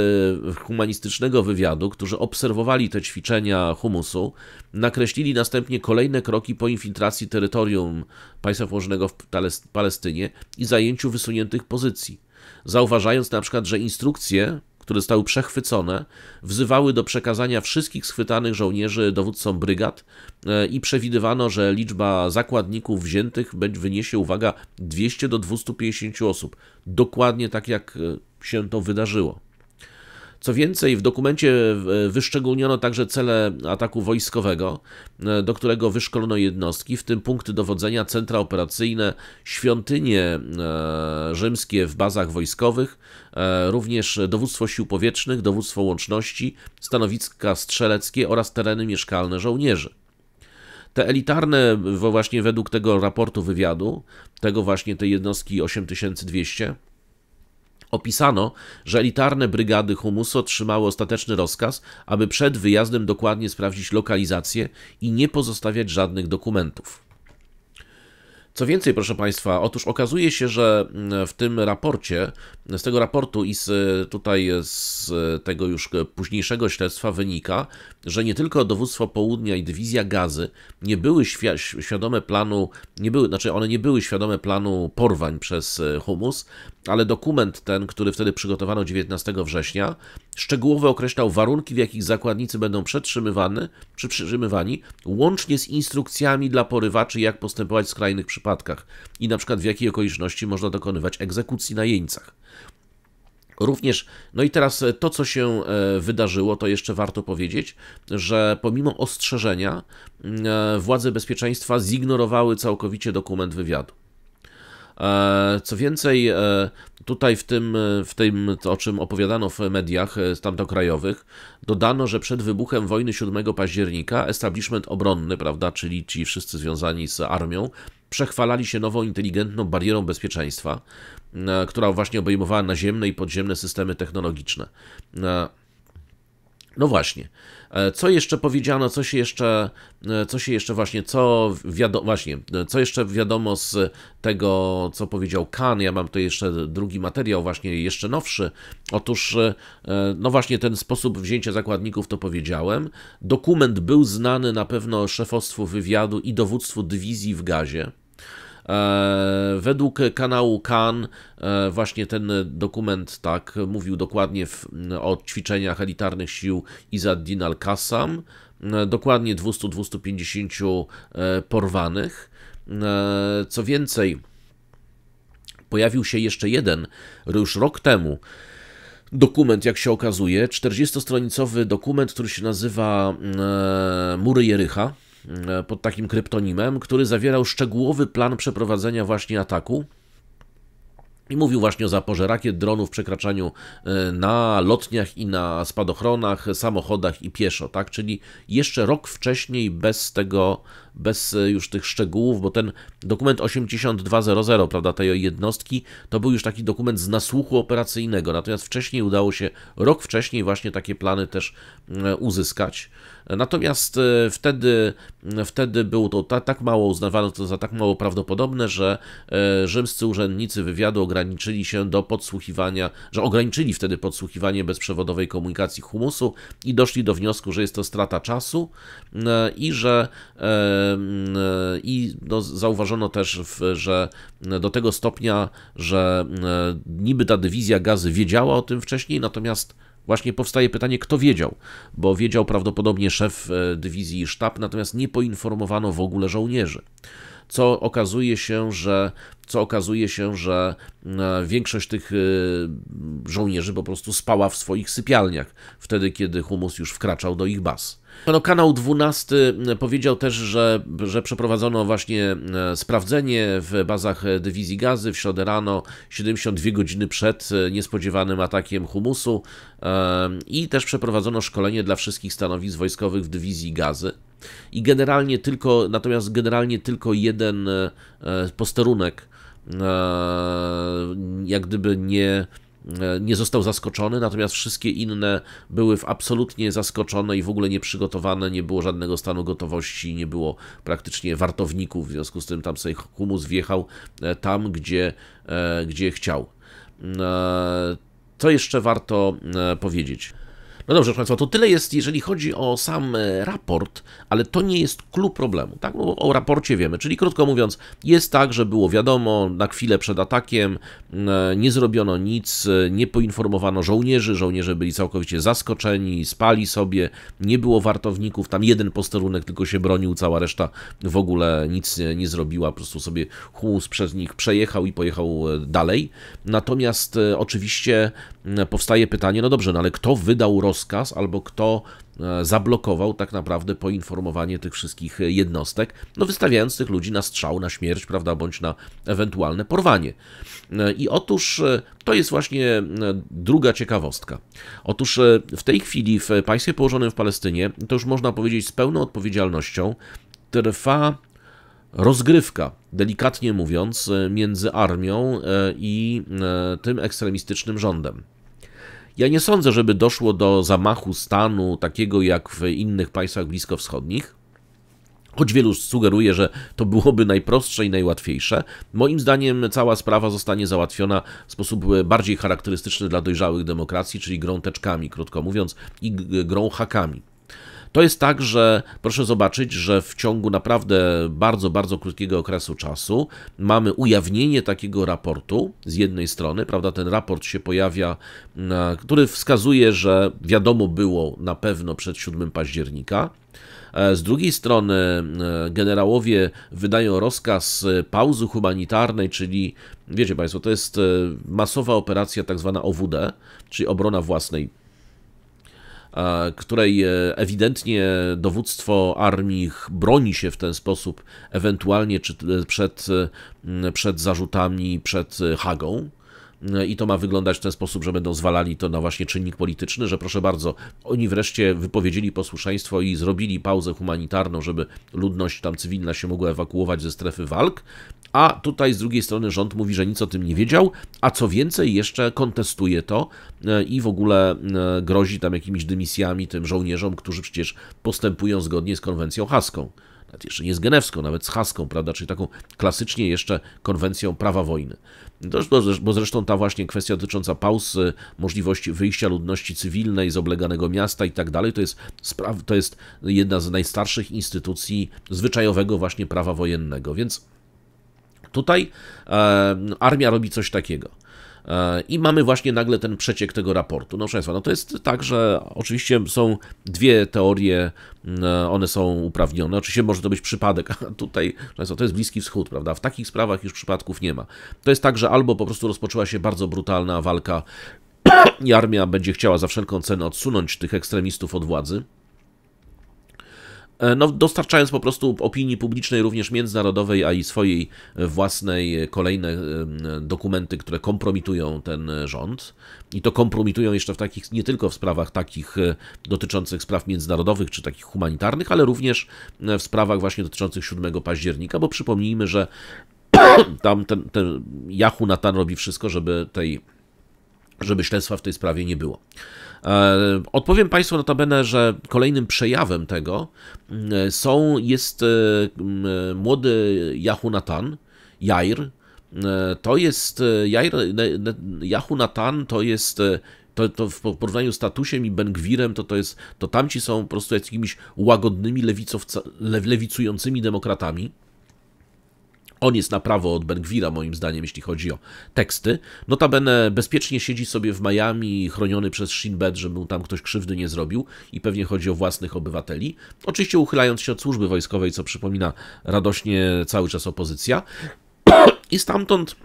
humanistycznego wywiadu, którzy obserwowali te ćwiczenia humusu, nakreślili następnie kolejne kroki po infiltracji terytorium państwa położonego w Palestynie i zajęciu wysuniętych pozycji. Zauważając na przykład, że instrukcje, które zostały przechwycone, wzywały do przekazania wszystkich schwytanych żołnierzy dowódcom brygad i przewidywano, że liczba zakładników wziętych wyniesie, uwaga, 200 do 250 osób. Dokładnie tak, jak się to wydarzyło. Co więcej, w dokumencie wyszczególniono także cele ataku wojskowego, do którego wyszkolono jednostki, w tym punkty dowodzenia, centra operacyjne, świątynie rzymskie w bazach wojskowych, również dowództwo sił powietrznych, dowództwo łączności, stanowiska strzeleckie oraz tereny mieszkalne żołnierzy. Te elitarne, właśnie według tego raportu wywiadu, tej jednostki 8200, opisano, że elitarne brygady humusu otrzymały ostateczny rozkaz, aby przed wyjazdem dokładnie sprawdzić lokalizację i nie pozostawiać żadnych dokumentów. Co więcej, proszę Państwa, otóż okazuje się, że w tym raporcie, z tego raportu i z tego już późniejszego śledztwa wynika, że nie tylko dowództwo południa i dywizja Gazy nie były świadome planu, one nie były świadome planu porwań przez Humus, ale dokument ten, który wtedy przygotowano 19 września, szczegółowo określał warunki, w jakich zakładnicy będą przetrzymywani, łącznie z instrukcjami dla porywaczy, jak postępować w skrajnych przypadkach i na przykład w jakiej okoliczności można dokonywać egzekucji na jeńcach. Również, no i teraz to, co się wydarzyło, to jeszcze warto powiedzieć, że pomimo ostrzeżenia władze bezpieczeństwa zignorowały całkowicie dokument wywiadu. Co więcej, tutaj w tym, o czym opowiadano w mediach tamtokrajowych, dodano, że przed wybuchem wojny 7 października establishment obronny, prawda, czyli ci wszyscy związani z armią, przechwalali się nową, inteligentną barierą bezpieczeństwa, która właśnie obejmowała naziemne i podziemne systemy technologiczne. No właśnie, co jeszcze powiedziano, co jeszcze wiadomo z tego, co powiedział Khan. Ja mam tu jeszcze drugi materiał, właśnie jeszcze nowszy. Otóż, no właśnie ten sposób wzięcia zakładników to powiedziałem. Dokument był znany na pewno szefostwu wywiadu i dowództwu dywizji w Gazie. Według kanału Khan właśnie ten dokument tak mówił dokładnie o ćwiczeniach elitarnych sił Izz-ad-Din al-Qassam, dokładnie 200-250 porwanych. Co więcej, pojawił się jeszcze jeden, już rok temu, dokument, jak się okazuje, 40-stronicowy dokument, który się nazywa Mury Jericha, pod takim kryptonimem, który zawierał szczegółowy plan przeprowadzenia właśnie ataku i mówił właśnie o zaporze rakiet, dronów, przekraczaniu na lotniach i na spadochronach, samochodach i pieszo, tak? Czyli jeszcze rok wcześniej bez już tych szczegółów, bo ten dokument 8200, prawda, tej jednostki, to był już taki dokument z nasłuchu operacyjnego, natomiast rok wcześniej właśnie takie plany też uzyskać. Natomiast wtedy było to tak mało, uznawano to za tak mało prawdopodobne, że rzymscy urzędnicy wywiadu ograniczyli wtedy podsłuchiwanie bezprzewodowej komunikacji humusu i doszli do wniosku, że jest to strata czasu i zauważono też, że do tego stopnia, że niby ta dywizja Gazy wiedziała o tym wcześniej, natomiast właśnie powstaje pytanie, kto wiedział, bo wiedział prawdopodobnie szef dywizji i sztab, natomiast nie poinformowano w ogóle żołnierzy. Co okazuje się, że większość tych żołnierzy po prostu spała w swoich sypialniach, wtedy kiedy Humus już wkraczał do ich baz. No, kanał 12 powiedział też, że przeprowadzono właśnie sprawdzenie w bazach dywizji Gazy w środę rano, 72 godziny przed niespodziewanym atakiem Humusu i też przeprowadzono szkolenie dla wszystkich stanowisk wojskowych w dywizji Gazy. Natomiast generalnie tylko jeden posterunek jak gdyby nie został zaskoczony, natomiast wszystkie inne były absolutnie zaskoczone i w ogóle nieprzygotowane, nie było żadnego stanu gotowości, nie było praktycznie wartowników, w związku z tym tam sobie Humus wjechał tam, gdzie chciał. Co jeszcze warto powiedzieć? No dobrze, proszę Państwa, to tyle jest, jeżeli chodzi o sam raport, ale to nie jest clou problemu, tak? No, o raporcie wiemy, czyli krótko mówiąc, jest tak, że było wiadomo, na chwilę przed atakiem nie zrobiono nic, nie poinformowano żołnierze byli całkowicie zaskoczeni, spali sobie, nie było wartowników, tam jeden posterunek tylko się bronił, cała reszta w ogóle nic nie zrobiła, po prostu sobie Humus przez nich przejechał i pojechał dalej. Natomiast oczywiście powstaje pytanie, no dobrze, no ale kto wydał rozkaz albo kto zablokował tak naprawdę poinformowanie tych wszystkich jednostek, no wystawiając tych ludzi na strzał, na śmierć, prawda, bądź na ewentualne porwanie. I otóż to jest właśnie druga ciekawostka. Otóż w tej chwili w państwie położonym w Palestynie, to już można powiedzieć z pełną odpowiedzialnością, trwa rozgrywka, delikatnie mówiąc, między armią i tym ekstremistycznym rządem. Ja nie sądzę, żeby doszło do zamachu stanu takiego jak w innych państwach bliskowschodnich, choć wielu sugeruje, że to byłoby najprostsze i najłatwiejsze. Moim zdaniem cała sprawa zostanie załatwiona w sposób bardziej charakterystyczny dla dojrzałych demokracji, czyli grą teczkami, krótko mówiąc, i grą hakami. To jest tak, że proszę zobaczyć, że w ciągu naprawdę bardzo, bardzo krótkiego okresu czasu mamy ujawnienie takiego raportu z jednej strony, prawda, ten raport się pojawia, który wskazuje, że wiadomo było na pewno przed 7 października. Z drugiej strony generałowie wydają rozkaz pauzy humanitarnej, czyli wiecie Państwo, to jest masowa operacja tak zwana OWD, czyli obrona własnej, której ewidentnie dowództwo armii broni się w ten sposób ewentualnie przed zarzutami, przed Hagą. I to ma wyglądać w ten sposób, że będą zwalali to na właśnie czynnik polityczny, że proszę bardzo, oni wreszcie wypowiedzieli posłuszeństwo i zrobili pauzę humanitarną, żeby ludność tam cywilna się mogła ewakuować ze strefy walk, a tutaj z drugiej strony rząd mówi, że nic o tym nie wiedział, a co więcej jeszcze kontestuje to i w ogóle grozi tam jakimiś dymisjami tym żołnierzom, którzy przecież postępują zgodnie z konwencją haską. Nawet jeszcze nie z genewską, nawet z haską, prawda, czyli taką klasycznie jeszcze konwencją prawa wojny. Bo zresztą ta właśnie kwestia dotycząca pauz, możliwości wyjścia ludności cywilnej z obleganego miasta i tak dalej, to jest jedna z najstarszych instytucji zwyczajowego właśnie prawa wojennego, więc tutaj armia robi coś takiego. I mamy właśnie nagle ten przeciek tego raportu. No, proszę Państwa, no to jest tak, że oczywiście są dwie teorie, one są uprawnione. Oczywiście może to być przypadek, a tutaj, Państwo, to jest Bliski Wschód, prawda? W takich sprawach już przypadków nie ma. To jest tak, że albo po prostu rozpoczęła się bardzo brutalna walka i armia będzie chciała za wszelką cenę odsunąć tych ekstremistów od władzy, no, dostarczając po prostu opinii publicznej, również międzynarodowej, a i swojej własnej kolejne dokumenty, które kompromitują ten rząd. I to kompromitują jeszcze w takich, nie tylko w sprawach takich dotyczących spraw międzynarodowych czy takich humanitarnych, ale również w sprawach właśnie dotyczących 7 października, bo przypomnijmy, że tam ten Yahu Natan robi wszystko, żeby śledztwa w tej sprawie nie było. Odpowiem Państwu notabene, że kolejnym przejawem tego jest młody Yahu Natan, Yair. To jest Yahu Natan, to jest to w porównaniu z Tatusiem i Ben-Gwirem, to tamci są po prostu jakimiś łagodnymi lewicującymi demokratami. On jest na prawo od Ben-Gwira, moim zdaniem, jeśli chodzi o teksty. Notabene bezpiecznie siedzi sobie w Miami, chroniony przez Shin Bet, żeby mu tam ktoś krzywdy nie zrobił i pewnie chodzi o własnych obywateli. Oczywiście uchylając się od służby wojskowej, co przypomina radośnie cały czas opozycja. I stamtąd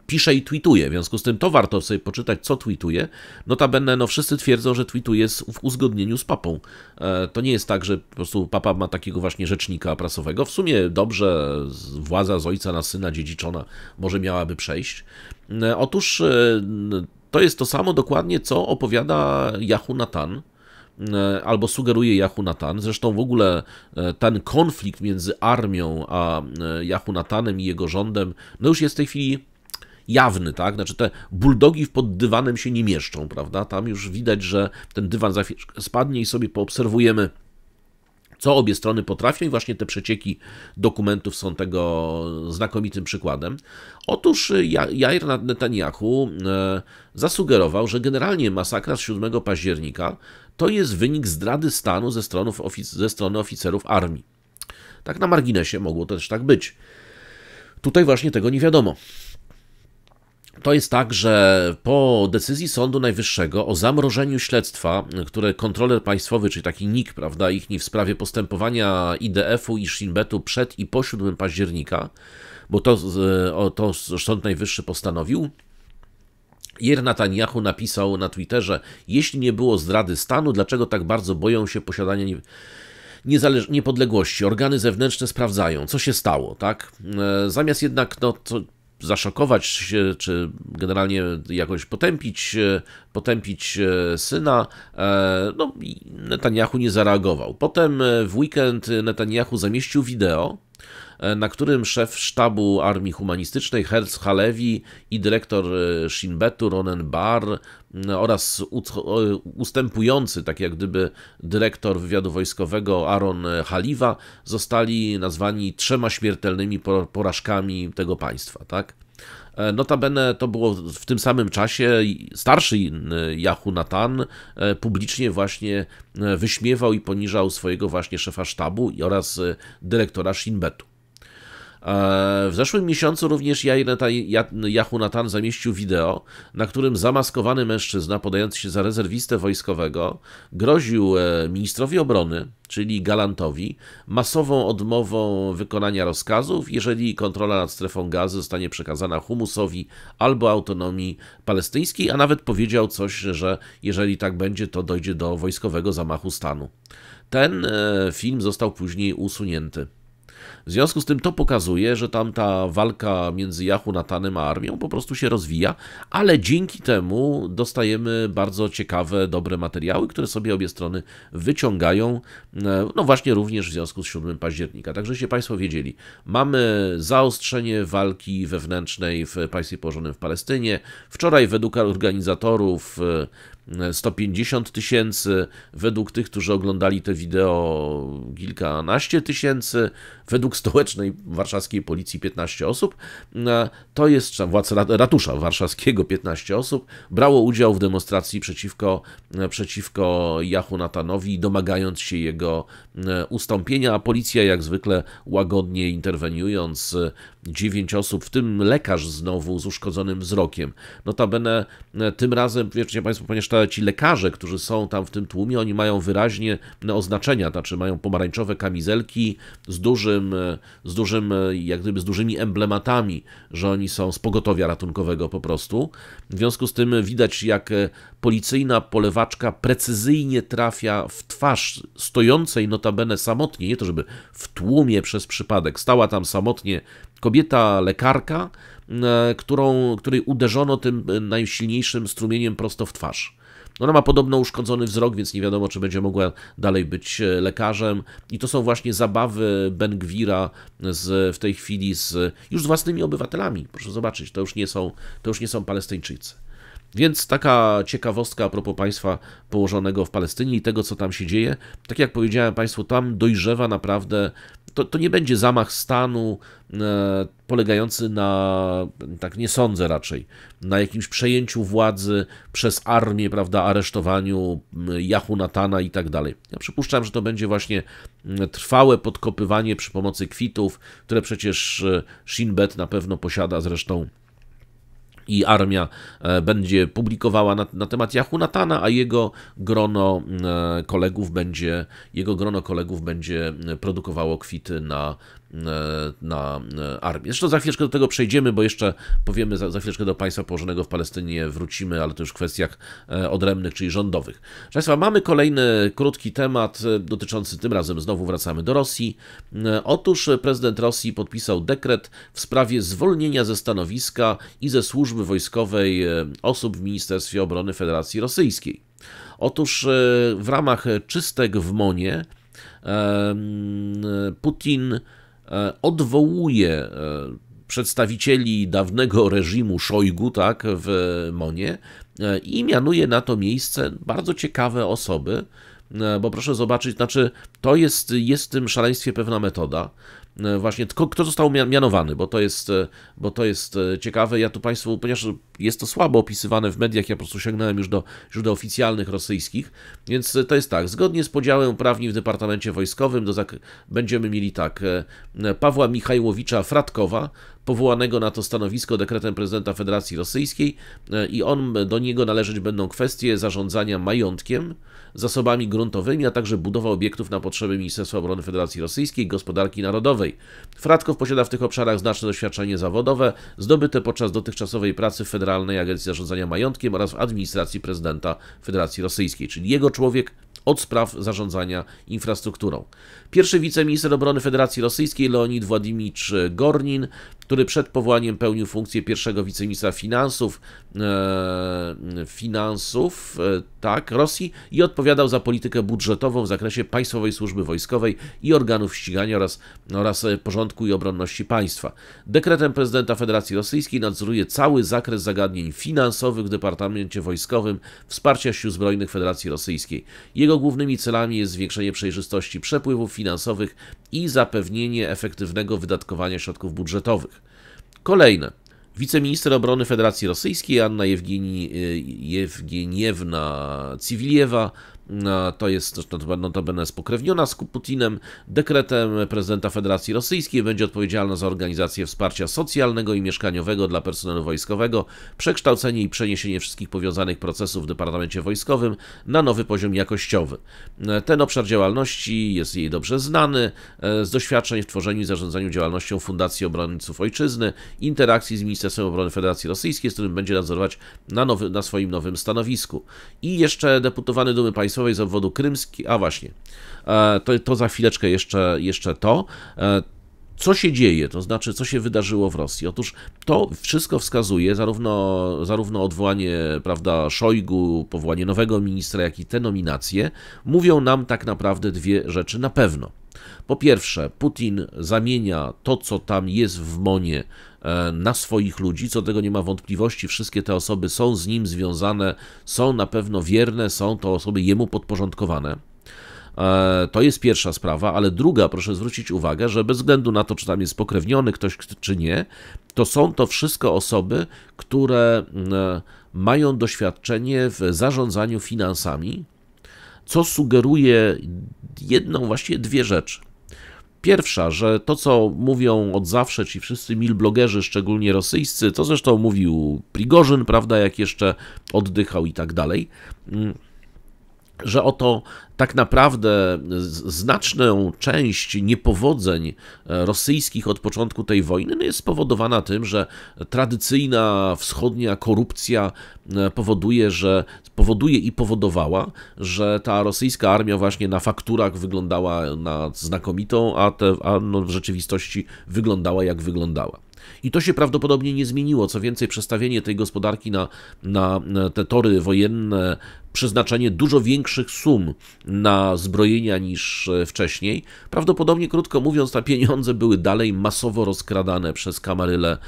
pisze i tweetuje, w związku z tym to warto sobie poczytać, co tweetuje. Notabene, no wszyscy twierdzą, że tweetuje w uzgodnieniu z papą. To nie jest tak, że po prostu papa ma takiego właśnie rzecznika prasowego. W sumie dobrze, władza z ojca na syna dziedziczona może miałaby przejść. Otóż to jest to samo dokładnie, co opowiada Yahu Natan, albo sugeruje Yahu Natan. Zresztą w ogóle ten konflikt między armią a Yahu Natanem i jego rządem, no już jest w tej chwili jawny, tak? Znaczy te buldogi pod dywanem się nie mieszczą, prawda? Tam już widać, że ten dywan za chwilę spadnie i sobie poobserwujemy, co obie strony potrafią i właśnie te przecieki dokumentów są tego znakomitym przykładem. Otóż Yair Netanyahu zasugerował, że generalnie masakra z 7 października to jest wynik zdrady stanu ze strony oficerów armii. Tak na marginesie mogło też tak być. Tutaj właśnie tego nie wiadomo. To jest tak, że po decyzji Sądu Najwyższego o zamrożeniu śledztwa, które kontroler państwowy, czyli taki NIK, prawda, ich w sprawie postępowania IDF-u i Shin Betu przed i po 7 października, bo to Sąd Najwyższy postanowił, Jair Netanyahu napisał na Twitterze: jeśli nie było zdrady stanu, dlaczego tak bardzo boją się posiadania niepodległości? Organy zewnętrzne sprawdzają, co się stało, tak? Zamiast jednak zaszokować się, czy generalnie jakoś potępić syna, no Netanyahu nie zareagował. Potem w weekend Netanyahu zamieścił wideo, na którym szef sztabu Armii Humanistycznej Herz Halevi i dyrektor Shin Betu Ronen Bar oraz ustępujący, tak jak gdyby dyrektor wywiadu wojskowego Aaron Haliwa zostali nazwani 3 śmiertelnymi porażkami tego państwa, tak? Notabene to było w tym samym czasie starszy Yahu Natan publicznie właśnie wyśmiewał i poniżał swojego właśnie szefa sztabu oraz dyrektora Shin Betu. W zeszłym miesiącu również Yahu Natan zamieścił wideo, na którym zamaskowany mężczyzna podający się za rezerwistę wojskowego groził ministrowi obrony, czyli Galantowi, masową odmową wykonania rozkazów, jeżeli kontrola nad strefą Gazy zostanie przekazana Humusowi albo autonomii palestyńskiej, a nawet powiedział coś, że jeżeli tak będzie, to dojdzie do wojskowego zamachu stanu. Ten film został później usunięty. W związku z tym to pokazuje, że tam ta walka między Yahu Natanem a armią po prostu się rozwija, ale dzięki temu dostajemy bardzo ciekawe, dobre materiały, które sobie obie strony wyciągają, no właśnie również w związku z 7 października. Tak żebyście Państwo wiedzieli, mamy zaostrzenie walki wewnętrznej w państwie położonym w Palestynie. Wczoraj według organizatorów 150 000, według tych, którzy oglądali te wideo kilkanaście tysięcy, według stołecznej warszawskiej policji 15 osób, to jest władz ratusza warszawskiego 15 osób, brało udział w demonstracji przeciwko Yahu Natanowi, domagając się jego ustąpienia, a policja jak zwykle łagodnie interweniując, 9 osób, w tym lekarz znowu z uszkodzonym wzrokiem. Notabene tym razem, wiecie Państwo, ponieważ ci lekarze, którzy są tam w tym tłumie, oni mają wyraźnie oznaczenia, znaczy mają pomarańczowe kamizelki z dużymi emblematami, że oni są z pogotowia ratunkowego po prostu. W związku z tym widać, jak policyjna polewaczka precyzyjnie trafia w twarz stojącej notabene samotnie, nie to żeby w tłumie przez przypadek, stała tam samotnie kobieta lekarka, której uderzono tym najsilniejszym strumieniem prosto w twarz. Ona ma podobno uszkodzony wzrok, więc nie wiadomo, czy będzie mogła dalej być lekarzem. I to są właśnie zabawy Ben Gwira w tej chwili już z własnymi obywatelami. Proszę zobaczyć, to już nie są Palestyńczycy. Więc taka ciekawostka a propos państwa położonego w Palestynie i tego, co tam się dzieje. Tak jak powiedziałem Państwu, tam dojrzewa naprawdę, to nie będzie zamach stanu polegający na, tak nie sądzę raczej, na jakimś przejęciu władzy przez armię, prawda, aresztowaniu Yahu Natana i tak dalej. Ja przypuszczam, że to będzie właśnie trwałe podkopywanie przy pomocy kwitów, które przecież Shin Bet na pewno posiada zresztą, i armia będzie publikowała na temat Yahu Natana, a jego grono kolegów będzie produkowało kwity na armię. Zresztą za chwileczkę do tego przejdziemy, bo jeszcze powiemy za chwileczkę do państwa położonego w Palestynie wrócimy, ale to już w kwestiach odrębnych, czyli rządowych. Proszę Państwa, mamy kolejny krótki temat dotyczący, tym razem znowu wracamy do Rosji. Otóż prezydent Rosji podpisał dekret w sprawie zwolnienia ze stanowiska i ze służby wojskowej osób w Ministerstwie Obrony Federacji Rosyjskiej. Otóż w ramach czystek w MON-ie Putin odwołuje przedstawicieli dawnego reżimu Szojgu, tak, w MON-ie i mianuje na to miejsce bardzo ciekawe osoby, bo proszę zobaczyć, znaczy to jest w tym szaleństwie pewna metoda. Właśnie kto został mianowany, bo to jest ciekawe. Ja tu Państwu, ponieważ jest to słabo opisywane w mediach, ja po prostu sięgnąłem już do źródeł oficjalnych rosyjskich, więc to jest tak, zgodnie z podziałem uprawnień w Departamencie Wojskowym będziemy mieli tak, Pawła Michajłowicza Fratkowa, powołanego na to stanowisko dekretem prezydenta Federacji Rosyjskiej i do niego należeć będą kwestie zarządzania majątkiem, zasobami gruntowymi, a także budowa obiektów na potrzeby Ministerstwa Obrony Federacji Rosyjskiej i Gospodarki Narodowej. Fradkow posiada w tych obszarach znaczne doświadczenie zawodowe, zdobyte podczas dotychczasowej pracy w Federalnej Agencji Zarządzania Majątkiem oraz w administracji prezydenta Federacji Rosyjskiej, czyli jego człowiek od spraw zarządzania infrastrukturą. Pierwszy wiceminister obrony Federacji Rosyjskiej Leonid Władimirz Gornin, który przed powołaniem pełnił funkcję pierwszego wiceministra finansów Rosji i odpowiadał za politykę budżetową w zakresie Państwowej Służby Wojskowej i organów ścigania oraz porządku i obronności państwa. Dekretem prezydenta Federacji Rosyjskiej nadzoruje cały zakres zagadnień finansowych w Departamencie Wojskowym Wsparcia Sił Zbrojnych Federacji Rosyjskiej. Jego głównymi celami jest zwiększenie przejrzystości przepływów finansowych i zapewnienie efektywnego wydatkowania środków budżetowych. Kolejne. Wiceminister obrony Federacji Rosyjskiej Anna Jewgeniewna Cywiliewa, to jest notabene spokrewniona z Putinem, dekretem prezydenta Federacji Rosyjskiej będzie odpowiedzialna za organizację wsparcia socjalnego i mieszkaniowego dla personelu wojskowego, przekształcenie i przeniesienie wszystkich powiązanych procesów w Departamencie Wojskowym na nowy poziom jakościowy. Ten obszar działalności jest jej dobrze znany z doświadczeń w tworzeniu i zarządzaniu działalnością Fundacji Obrońców Ojczyzny, interakcji z Ministerstwem Obrony Federacji Rosyjskiej, z którym będzie nadzorować na swoim nowym stanowisku. I jeszcze deputowany Dumy Państwowej z obwodu krymski, to za chwileczkę jeszcze to. Co się dzieje, to znaczy co się wydarzyło w Rosji? Otóż to wszystko wskazuje, zarówno odwołanie, prawda, Szojgu, powołanie nowego ministra, jak i te nominacje, mówią nam tak naprawdę dwie rzeczy na pewno. Po pierwsze, Putin zamienia to, co tam jest w MON-ie, na swoich ludzi, co do tego nie ma wątpliwości, wszystkie te osoby są z nim związane, są na pewno wierne, są to osoby jemu podporządkowane. To jest pierwsza sprawa, ale druga, proszę zwrócić uwagę, że bez względu na to, czy tam jest spokrewniony ktoś, czy nie, to są to wszystko osoby, które mają doświadczenie w zarządzaniu finansami, co sugeruje właściwie dwie rzeczy. Pierwsza, że to, co mówią od zawsze ci wszyscy milblogerzy, szczególnie rosyjscy, to zresztą mówił Prigorzyn, prawda, jak jeszcze oddychał i tak dalej, że oto tak naprawdę znaczną część niepowodzeń rosyjskich od początku tej wojny jest spowodowana tym, że tradycyjna wschodnia korupcja powodowała, że ta rosyjska armia właśnie na fakturach wyglądała na znakomitą, a w rzeczywistości wyglądała jak wyglądała. I to się prawdopodobnie nie zmieniło. Co więcej, przestawienie tej gospodarki na te tory wojenne, przeznaczenie dużo większych sum na zbrojenia niż wcześniej, prawdopodobnie, krótko mówiąc, te pieniądze były dalej masowo rozkradane przez kamaryle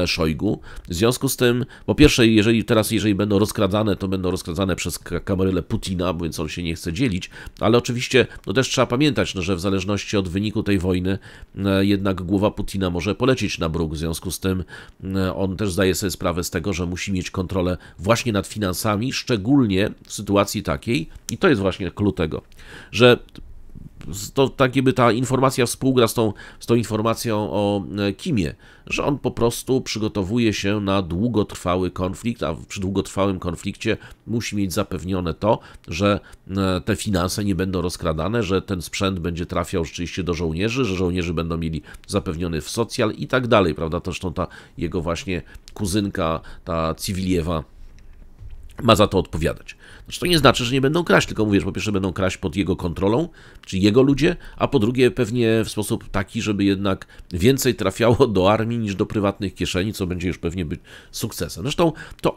Szojgu. W związku z tym, po pierwsze, jeżeli będą rozkradane, to będą rozkradane przez kamaryle Putina, więc on się nie chce dzielić, ale oczywiście też trzeba pamiętać, że w zależności od wyniku tej wojny jednak głowa Putina może polecieć na bruk. W związku z tym on też zdaje sobie sprawę z tego, że musi mieć kontrolę właśnie nad finansami, szczególnie w sytuacji takiej, i to jest właśnie klucz tego, że to tak jakby ta informacja współgra z tą informacją o Kimie, że on po prostu przygotowuje się na długotrwały konflikt, a przy długotrwałym konflikcie musi mieć zapewnione to, że te finanse nie będą rozkradane, że ten sprzęt będzie trafiał rzeczywiście do żołnierzy, że żołnierze będą mieli zapewniony w socjal i tak dalej, prawda? Zresztą ta jego właśnie kuzynka, ta Cywiliewa, ma za to odpowiadać. Znaczy, to nie znaczy, że nie będą kraść, tylko mówię, że po pierwsze będą kraść pod jego kontrolą, czyli jego ludzie, a po drugie pewnie w sposób taki, żeby jednak więcej trafiało do armii niż do prywatnych kieszeni, co będzie już pewnie być sukcesem. Zresztą to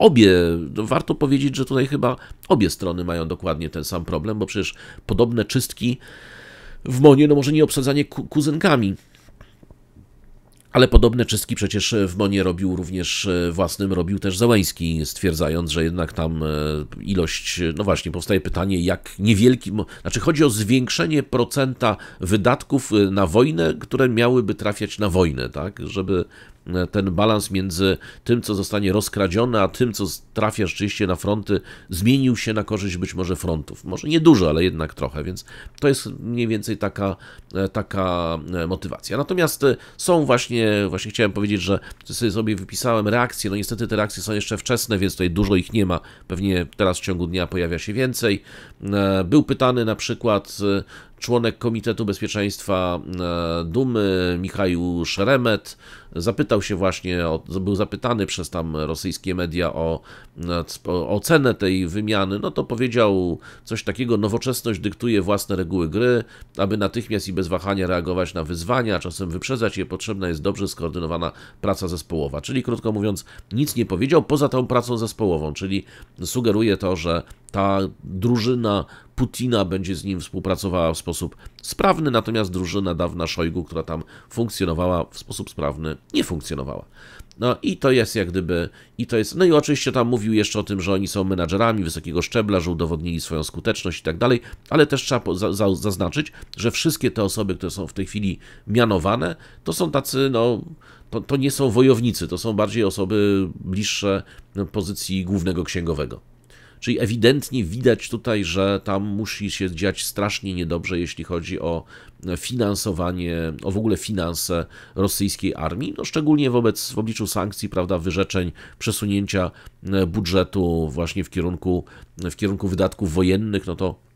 warto powiedzieć, że tutaj chyba obie strony mają dokładnie ten sam problem, bo przecież podobne czystki w MON-ie, może nie obsadzanie kuzynkami, ale podobne czystki przecież w MON-ie robił też Zełenski, stwierdzając, że jednak tam ilość, no właśnie, powstaje pytanie, jak niewielki, znaczy chodzi o zwiększenie procenta wydatków na wojnę, które miałyby trafiać na wojnę, tak, żeby ten balans między tym, co zostanie rozkradzione, a tym, co trafia rzeczywiście na fronty, zmienił się na korzyść być może frontów. Może nie dużo, ale jednak trochę, więc to jest mniej więcej taka motywacja. Natomiast są właśnie chciałem powiedzieć, że sobie wypisałem reakcje, no niestety te reakcje są jeszcze wczesne, więc tutaj dużo ich nie ma, pewnie teraz w ciągu dnia pojawia się więcej. Był pytany na przykład członek Komitetu Bezpieczeństwa Dumy Michał Szeremet, zapytał się właśnie, był zapytany przez tam rosyjskie media o ocenę tej wymiany, no to powiedział coś takiego: nowoczesność dyktuje własne reguły gry, aby natychmiast i bez wahania reagować na wyzwania, a czasem wyprzedzać je, potrzebna jest dobrze skoordynowana praca zespołowa. Czyli krótko mówiąc, nic nie powiedział poza tą pracą zespołową, czyli sugeruje to, że ta drużyna Putina będzie z nim współpracowała w sposób sprawny, natomiast drużyna dawna Szojgu, która tam funkcjonowała w sposób sprawny, nie funkcjonowała. No i to jest jak gdyby, no i oczywiście tam mówił jeszcze o tym, że oni są menadżerami wysokiego szczebla, że udowodnili swoją skuteczność i tak dalej, ale też trzeba zaznaczyć, że wszystkie te osoby, które są w tej chwili mianowane, to są tacy, no, to nie są wojownicy, to są bardziej osoby bliższe pozycji głównego księgowego. Czyli ewidentnie widać tutaj, że tam musi się dziać strasznie niedobrze, jeśli chodzi o finansowanie, o w ogóle finanse rosyjskiej armii, no szczególnie w obliczu sankcji, prawda, wyrzeczeń, przesunięcia budżetu właśnie w kierunku wydatków wojennych, no to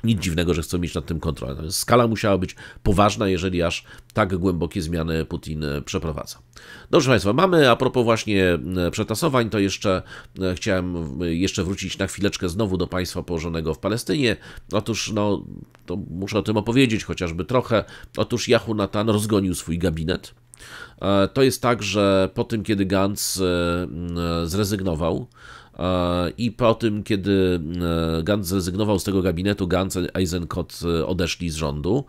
nic dziwnego, że chcą mieć nad tym kontrolę. Skala musiała być poważna, jeżeli aż tak głębokie zmiany Putin przeprowadza. Dobrze Państwa, mamy, a propos właśnie przetasowań, to jeszcze chciałem wrócić na chwileczkę znowu do państwa położonego w Palestynie. Otóż, no, to muszę o tym opowiedzieć chociażby trochę. Otóż Jehonatan rozgonił swój gabinet. To jest tak, że po tym, kiedy Gantz zrezygnował, i po tym, kiedy Gantz zrezygnował z tego gabinetu, Gantz i Eisenkot odeszli z rządu,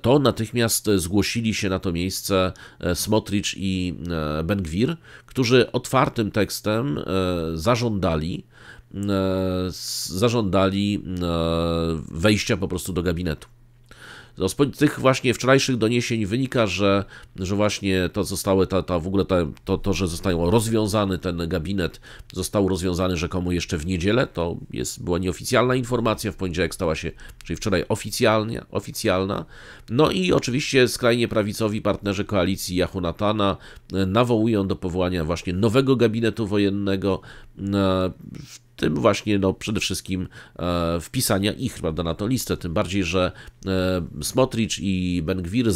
to natychmiast zgłosili się na to miejsce Smotrich i Ben-Gvir, którzy otwartym tekstem zażądali wejścia po prostu do gabinetu. Z tych właśnie wczorajszych doniesień wynika, że właśnie to zostało, w ogóle to, że został rozwiązany ten gabinet, został rozwiązany rzekomo jeszcze w niedzielę. To była nieoficjalna informacja, w poniedziałek stała się, czyli wczoraj oficjalna. No i oczywiście skrajnie prawicowi partnerzy koalicji Jehonatana nawołują do powołania właśnie nowego gabinetu wojennego, w tym właśnie przede wszystkim wpisania ich, prawda, na tę listę, tym bardziej, że Smotrich i Ben-Gvir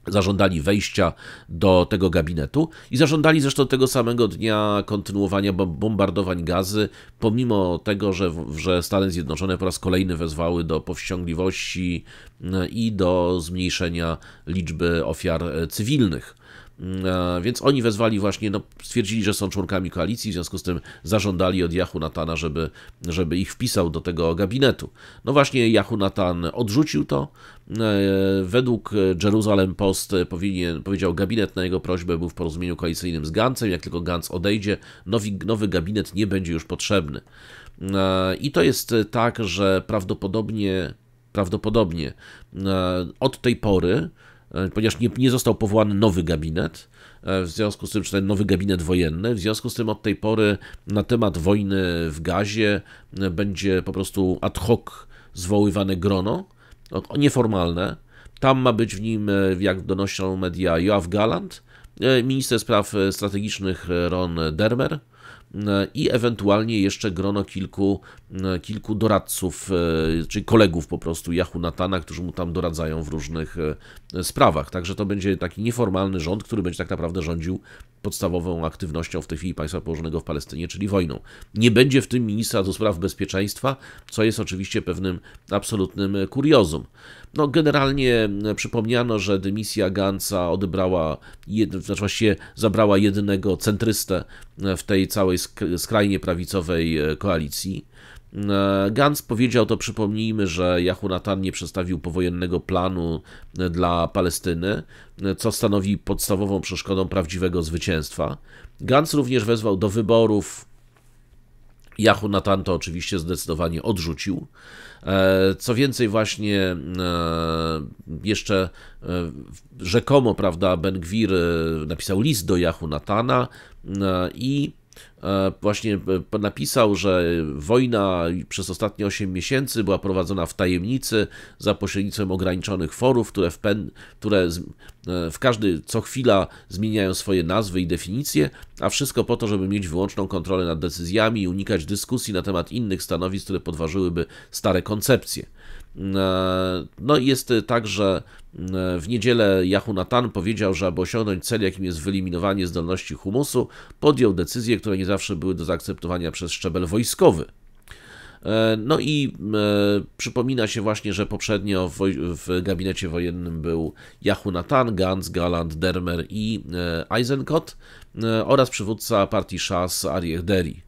zażądali wejścia do tego gabinetu i zażądali zresztą tego samego dnia kontynuowania bombardowań Gazy, pomimo tego, że Stany Zjednoczone po raz kolejny wezwały do powściągliwości i do zmniejszenia liczby ofiar cywilnych. Więc oni wezwali właśnie, stwierdzili, że są członkami koalicji, w związku z tym zażądali od Jehonatana, żeby ich wpisał do tego gabinetu. No właśnie Jehonatan odrzucił to. Według Jerusalem Post powiedział, gabinet na jego prośbę był w porozumieniu koalicyjnym z Gantzem. Jak tylko Gantz odejdzie, nowy gabinet nie będzie już potrzebny. I to jest tak, że prawdopodobnie od tej pory, ponieważ nie został powołany nowy gabinet, w związku z tym, czy ten nowy gabinet wojenny, w związku z tym od tej pory na temat wojny w Gazie będzie po prostu ad hoc zwoływane grono, nieformalne. Tam ma być w nim, jak donoszą media, Yoav Gallant, minister spraw strategicznych Ron Dermer i ewentualnie jeszcze grono kilku doradców, czyli kolegów po prostu Jehonatana, którzy mu tam doradzają w różnych sprawach. Także to będzie taki nieformalny rząd, który będzie tak naprawdę rządził podstawową aktywnością w tej chwili państwa położonego w Palestynie, czyli wojną. Nie będzie w tym ministra do spraw bezpieczeństwa, co jest oczywiście pewnym absolutnym kuriozum. Generalnie przypomniano, że dymisja Gantza właściwie zabrała jedynego centrystę w tej całej skrajnie prawicowej koalicji. Gantz powiedział, to przypomnijmy, że Jehonatan nie przedstawił powojennego planu dla Palestyny, co stanowi podstawową przeszkodą prawdziwego zwycięstwa. Gantz również wezwał do wyborów Jehonatan to oczywiście zdecydowanie odrzucił. Co więcej, właśnie jeszcze rzekomo, prawda, Ben-Gwir napisał list do Jehonatana i właśnie napisał, że wojna przez ostatnie 8 miesięcy była prowadzona w tajemnicy za pośrednictwem ograniczonych forów, które w każdy co chwila zmieniają swoje nazwy i definicje, a wszystko po to, żeby mieć wyłączną kontrolę nad decyzjami i unikać dyskusji na temat innych stanowisk, które podważyłyby stare koncepcje. No i jest tak, że w niedzielę Jehonatan powiedział, że aby osiągnąć cel, jakim jest wyeliminowanie zdolności humusu, podjął decyzje, które nie zawsze były do zaakceptowania przez szczebel wojskowy. No i przypomina się właśnie, że poprzednio w gabinecie wojennym był Jehonatan, Gantz, Galland, Dermer i Eisenkot oraz przywódca partii Shas Aryeh Deri.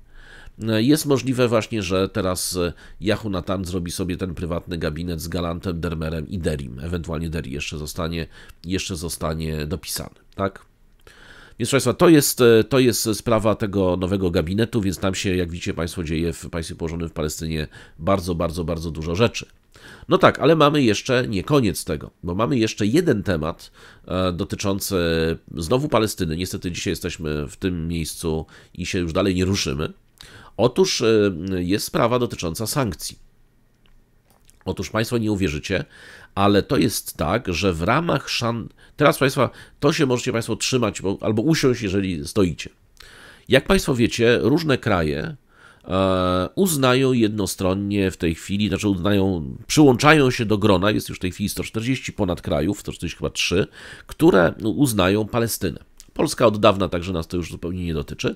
Jest możliwe właśnie, że teraz Jehonatan zrobi sobie ten prywatny gabinet z Gallantem, Dermerem i Derim. Ewentualnie Deri jeszcze zostanie dopisany, tak? Więc proszę Państwa, to jest sprawa tego nowego gabinetu, więc tam się, jak widzicie Państwo, dzieje w państwie położonym w Palestynie bardzo dużo rzeczy. No tak, ale mamy jeszcze nie koniec tego, bo mamy jeszcze jeden temat dotyczący znowu Palestyny. Niestety dzisiaj jesteśmy w tym miejscu i się już dalej nie ruszymy. Otóż jest sprawa dotycząca sankcji. Otóż Państwo nie uwierzycie, ale to jest tak, że w ramach teraz Państwa, to się możecie Państwo trzymać albo usiąść, jeżeli stoicie. Jak Państwo wiecie, różne kraje uznają jednostronnie w tej chwili, znaczy przyłączają się do grona, jest już w tej chwili 140 ponad krajów, 140 chyba 3, które uznają Palestynę. Polska od dawna, także nas to już zupełnie nie dotyczy.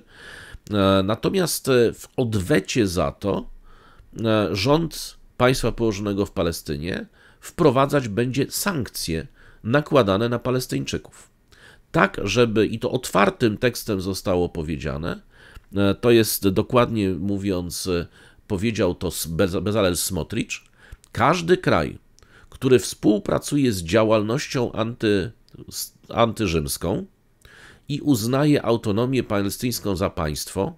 Natomiast w odwecie za to rząd państwa położonego w Palestynie wprowadzać będzie sankcje nakładane na Palestyńczyków. Tak, żeby, i to otwartym tekstem zostało powiedziane, to jest dokładnie mówiąc, powiedział to Bezalel Smotrich, każdy kraj, który współpracuje z działalnością antyrzymską i uznaje autonomię palestyńską za państwo,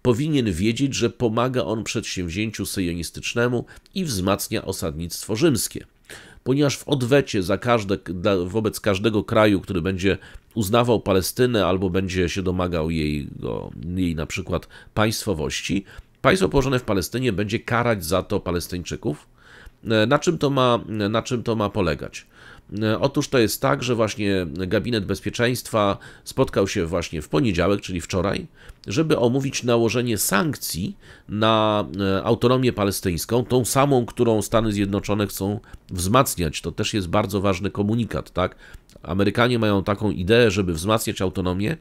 powinien wiedzieć, że pomaga on przedsięwzięciu syjonistycznemu i wzmacnia osadnictwo rzymskie. Ponieważ w odwecie wobec każdego kraju, który będzie uznawał Palestynę albo będzie się domagał jej na przykład państwowości, państwo położone w Palestynie będzie karać za to Palestyńczyków. Na czym to ma polegać? Otóż to jest tak, że właśnie Gabinet Bezpieczeństwa spotkał się właśnie w poniedziałek, czyli wczoraj, żeby omówić nałożenie sankcji na autonomię palestyńską, tą samą, którą Stany Zjednoczone chcą wzmacniać. To też jest bardzo ważny komunikat, tak? Amerykanie mają taką ideę, żeby wzmacniać autonomię,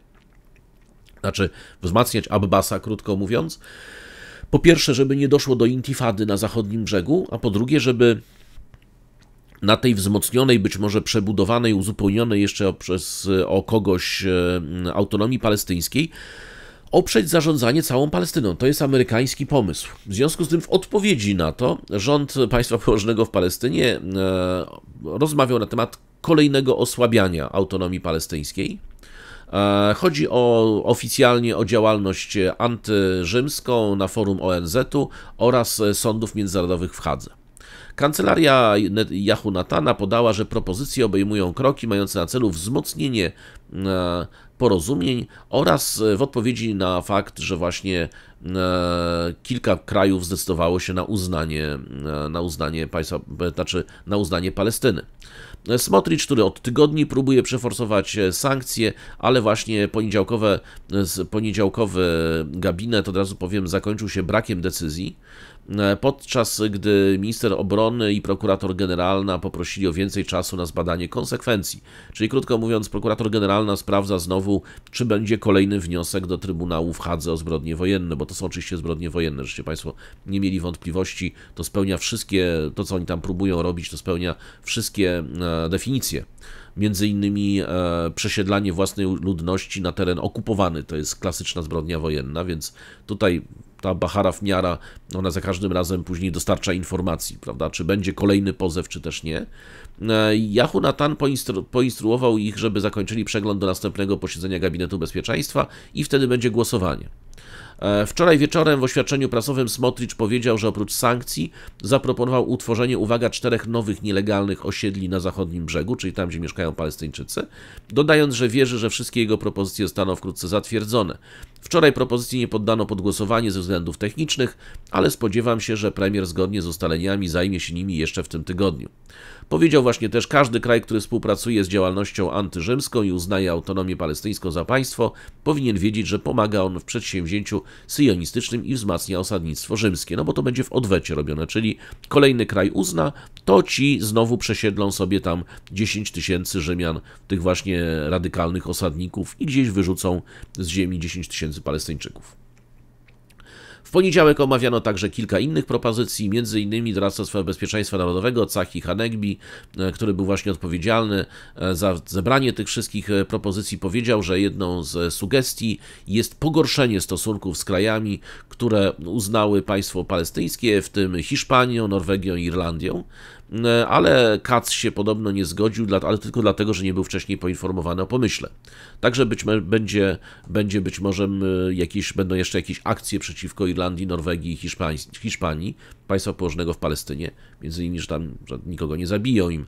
znaczy wzmacniać Abbasa, krótko mówiąc. Po pierwsze, żeby nie doszło do intifady na zachodnim brzegu, a po drugie, żeby na tej wzmocnionej, być może przebudowanej, uzupełnionej jeszcze o kogoś autonomii palestyńskiej, oprzeć zarządzanie całą Palestyną. To jest amerykański pomysł. W związku z tym w odpowiedzi na to rząd państwa położonego w Palestynie rozmawiał na temat kolejnego osłabiania autonomii palestyńskiej. Chodzi oficjalnie o działalność antyrzymską na forum ONZ-u oraz sądów międzynarodowych w Hadze. Kancelaria Jehonatana podała, że propozycje obejmują kroki mające na celu wzmocnienie porozumień oraz w odpowiedzi na fakt, że właśnie kilka krajów zdecydowało się na uznanie państwa, znaczy na uznanie Palestyny. Smotrich, który od tygodni próbuje przeforsować sankcje, ale właśnie poniedziałkowy gabinet, od razu powiem, zakończył się brakiem decyzji, podczas gdy minister obrony i prokurator generalna poprosili o więcej czasu na zbadanie konsekwencji. Czyli krótko mówiąc, prokurator generalna sprawdza znowu, czy będzie kolejny wniosek do Trybunału w Hadze o zbrodnie wojenne, bo to są oczywiście zbrodnie wojenne, żeście Państwo nie mieli wątpliwości, to spełnia wszystkie, to co oni tam próbują robić, to spełnia wszystkie definicje. Między innymi przesiedlanie własnej ludności na teren okupowany, to jest klasyczna zbrodnia wojenna, więc tutaj ta Baharaf Miara, ona za każdym razem później dostarcza informacji, prawda, czy będzie kolejny pozew, czy też nie. Jehonatan poinstruował ich, żeby zakończyli przegląd do następnego posiedzenia Gabinetu Bezpieczeństwa i wtedy będzie głosowanie. Wczoraj wieczorem w oświadczeniu prasowym Smotrich powiedział, że oprócz sankcji zaproponował utworzenie, uwaga, 4 nowych nielegalnych osiedli na zachodnim brzegu, czyli tam, gdzie mieszkają Palestyńczycy, dodając, że wierzy, że wszystkie jego propozycje zostaną wkrótce zatwierdzone. Wczoraj propozycji nie poddano pod głosowanie ze względów technicznych, ale spodziewam się, że premier zgodnie z ustaleniami zajmie się nimi jeszcze w tym tygodniu. Powiedział właśnie też, każdy kraj, który współpracuje z działalnością antyrzymską i uznaje autonomię palestyńską za państwo, powinien wiedzieć, że pomaga on w przedsięwzięciu syjonistycznym i wzmacnia osadnictwo rzymskie. No bo to będzie w odwecie robione, czyli kolejny kraj uzna, to ci znowu przesiedlą sobie tam 10 000 Rzymian, tych właśnie radykalnych osadników i gdzieś wyrzucą z ziemi 10 000 Palestyńczyków. W poniedziałek omawiano także kilka innych propozycji, m.in. doradca bezpieczeństwa narodowego Tzachi Hanegbi, który był właśnie odpowiedzialny za zebranie tych wszystkich propozycji, powiedział, że jedną z sugestii jest pogorszenie stosunków z krajami, które uznały państwo palestyńskie, w tym Hiszpanią, Norwegią i Irlandią. Ale Katz się podobno nie zgodził, ale tylko dlatego, że nie był wcześniej poinformowany o pomyśle. Także będą jeszcze jakieś akcje przeciwko Irlandii, Norwegii i Hiszpanii, państwa położonego w Palestynie, między innymi, że tam nikogo nie zabiją im.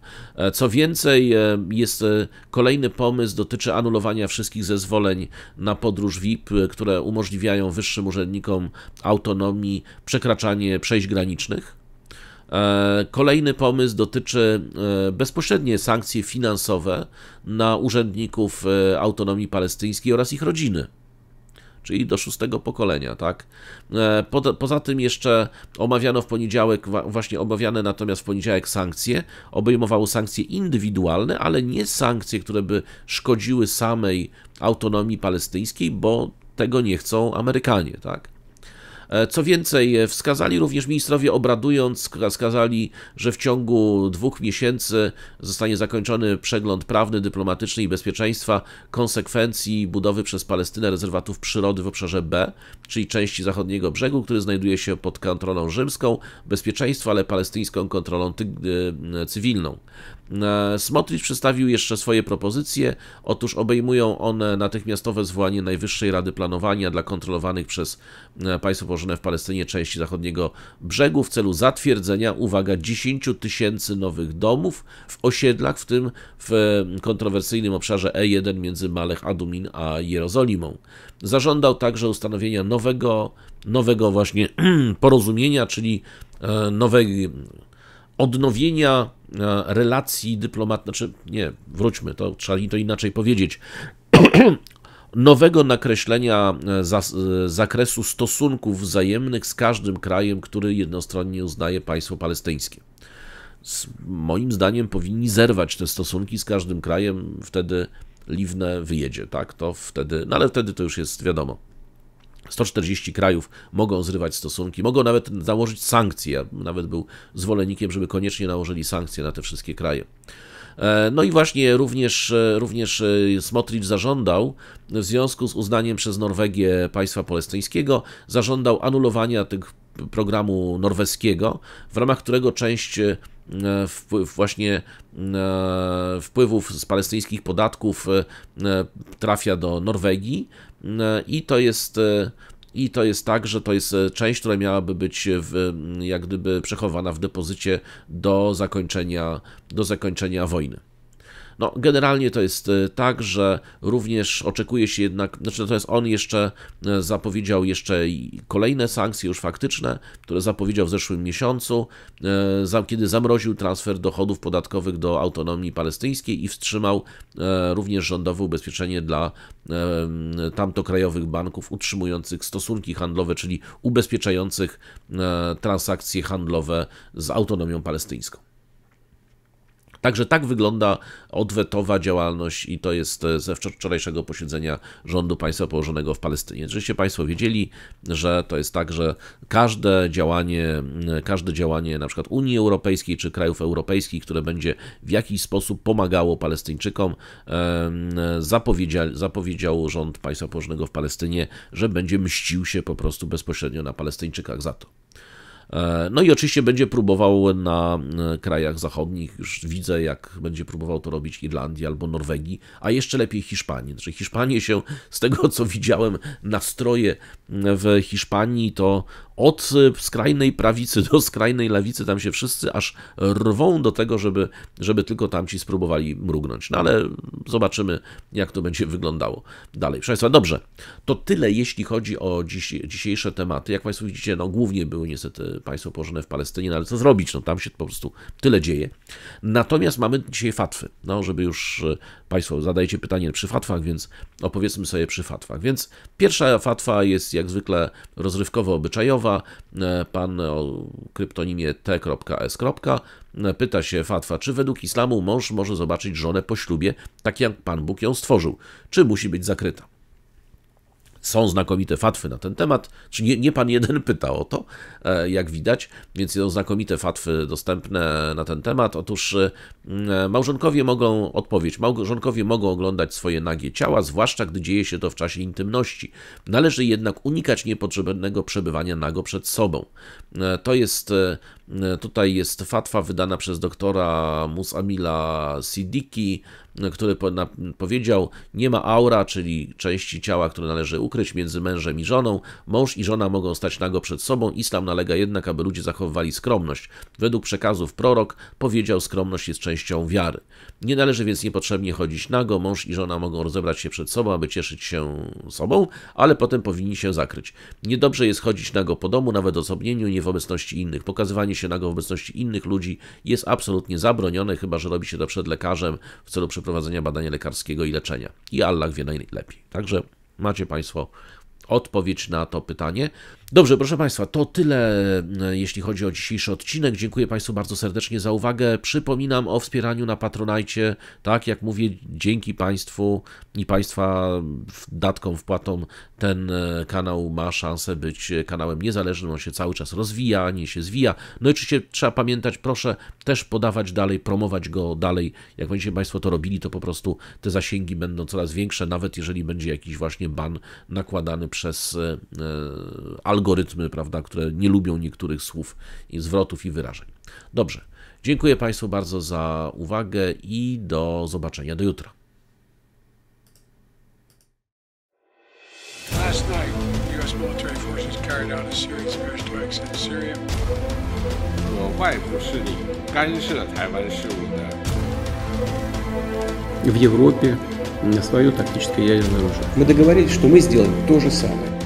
Co więcej, jest kolejny pomysł, dotyczy anulowania wszystkich zezwoleń na podróż VIP, które umożliwiają wyższym urzędnikom autonomii przekraczanie przejść granicznych. Kolejny pomysł dotyczy bezpośrednie sankcje finansowe na urzędników autonomii palestyńskiej oraz ich rodziny, czyli do 6. pokolenia, tak? Poza tym jeszcze omawiane natomiast w poniedziałek sankcje, obejmowały sankcje indywidualne, ale nie sankcje, które by szkodziły samej autonomii palestyńskiej, bo tego nie chcą Amerykanie, tak? Co więcej, wskazali również ministrowie obradując, wskazali, że w ciągu 2 miesięcy zostanie zakończony przegląd prawny, dyplomatyczny i bezpieczeństwa konsekwencji budowy przez Palestynę rezerwatów przyrody w obszarze B, czyli części zachodniego brzegu, który znajduje się pod kontrolą rzymską, bezpieczeństwa, ale palestyńską kontrolą cywilną. Smotrich przedstawił jeszcze swoje propozycje. Otóż obejmują one natychmiastowe zwołanie Najwyższej Rady Planowania dla kontrolowanych przez państwo położone w Palestynie części zachodniego brzegu w celu zatwierdzenia, uwaga, 10 000 nowych domów w osiedlach, w tym w kontrowersyjnym obszarze E1 między Malech Adumin a Jerozolimą. Zażądał także ustanowienia nowego właśnie porozumienia, czyli odnowienia relacji dyplomatycznych, trzeba to inaczej powiedzieć, nowego nakreślenia zakresu stosunków wzajemnych z każdym krajem, który jednostronnie uznaje państwo palestyńskie. Moim zdaniem powinni zerwać te stosunki z każdym krajem, wtedy Livne wyjedzie, tak? Ale wtedy to już jest wiadomo. 140 krajów mogą zrywać stosunki, mogą nawet założyć sankcje. Ja nawet był zwolennikiem, żeby koniecznie nałożyli sankcje na te wszystkie kraje. No i właśnie również Smotrich zażądał, w związku z uznaniem przez Norwegię państwa palestyńskiego, zażądał anulowania tych programu norweskiego, w ramach którego część wpływów z palestyńskich podatków trafia do Norwegii i to jest tak, że to jest część, która miałaby być jak gdyby przechowana w depozycie do zakończenia wojny. No, generalnie to jest tak, że również oczekuje się jednak, on jeszcze zapowiedział kolejne sankcje już faktyczne, które zapowiedział w zeszłym miesiącu, kiedy zamroził transfer dochodów podatkowych do autonomii palestyńskiej i wstrzymał również rządowe ubezpieczenie dla tamtokrajowych banków utrzymujących stosunki handlowe, czyli ubezpieczających transakcje handlowe z autonomią palestyńską. Także tak wygląda odwetowa działalność i to jest ze wczorajszego posiedzenia rządu państwa położonego w Palestynie. Żebyście Państwo wiedzieli, że to jest tak, że każde działanie na przykład Unii Europejskiej czy krajów europejskich, które będzie w jakiś sposób pomagało Palestyńczykom, zapowiedział rząd państwa położonego w Palestynie, że będzie mścił się po prostu bezpośrednio na Palestyńczykach za to. No i oczywiście będzie próbował na krajach zachodnich, już widzę, jak będzie próbował to robić Irlandii albo Norwegii, a jeszcze lepiej Hiszpanii. Znaczy Hiszpanie się, z tego co widziałem, nastroje w Hiszpanii, to od skrajnej prawicy do skrajnej lewicy tam się wszyscy aż rwą do tego, żeby tylko tamci spróbowali mrugnąć. No ale zobaczymy, jak to będzie wyglądało dalej. Proszę Państwa, dobrze, to tyle, jeśli chodzi o dzisiejsze tematy. Jak Państwo widzicie, no głównie były niestety państwo położone w Palestynie, no ale co zrobić, no tam się po prostu tyle dzieje. Natomiast mamy dzisiaj fatwy, no żeby już Państwo zadajecie pytanie przy fatwach, więc opowiedzmy sobie przy fatwach. Więc pierwsza fatwa jest jak zwykle rozrywkowo-obyczajowa. Pan o kryptonimie t.s. pyta się fatwa, czy według islamu mąż może zobaczyć żonę po ślubie, tak jak Pan Bóg ją stworzył, czy musi być zakryta? Są znakomite fatwy na ten temat, czy nie pan jeden pyta o to, jak widać, więc są znakomite fatwy dostępne na ten temat. Otóż małżonkowie mogą oglądać swoje nagie ciała, zwłaszcza gdy dzieje się to w czasie intymności. Należy jednak unikać niepotrzebnego przebywania nago przed sobą. Tutaj jest fatwa wydana przez doktora Musamila Siddiqui, który powiedział, nie ma aura, czyli części ciała, które należy ukryć między mężem i żoną. Mąż i żona mogą stać nago przed sobą. Islam nalega jednak, aby ludzie zachowywali skromność. Według przekazów prorok powiedział, skromność jest częścią wiary. Nie należy więc niepotrzebnie chodzić nago. Mąż i żona mogą rozebrać się przed sobą, aby cieszyć się sobą, ale potem powinni się zakryć. Niedobrze jest chodzić nago po domu, nawet w osobnieniu, nie w obecności innych. Pokazywanie się nago w obecności innych ludzi jest absolutnie zabronione, chyba że robi się to przed lekarzem w celu przeprowadzenia badania lekarskiego i leczenia. I Allah wie najlepiej. Także macie Państwo odpowiedź na to pytanie. Dobrze, proszę Państwa, to tyle, jeśli chodzi o dzisiejszy odcinek. Dziękuję Państwu bardzo serdecznie za uwagę. Przypominam o wspieraniu na Patronite. Tak, jak mówię, dzięki Państwu i Państwa datkom, wpłatom ten kanał ma szansę być kanałem niezależnym. On się cały czas rozwija, nie się zwija. No i oczywiście trzeba pamiętać, proszę też podawać dalej, promować go dalej. Jak będziecie Państwo to robili, to po prostu te zasięgi będą coraz większe, nawet jeżeli będzie jakiś właśnie ban nakładany przez algorytmy, prawda, które nie lubią niektórych słów, i zwrotów i wyrażeń. Dobrze, dziękuję Państwu bardzo za uwagę i do zobaczenia, do jutra. Last night, U.S. military forces carried out a series of airstrikes in Syria. 有外部势力干涉台湾事务的。 В Европе свое тактическое ядерное оружие. Мы договорились, что мы сделаем то же самое.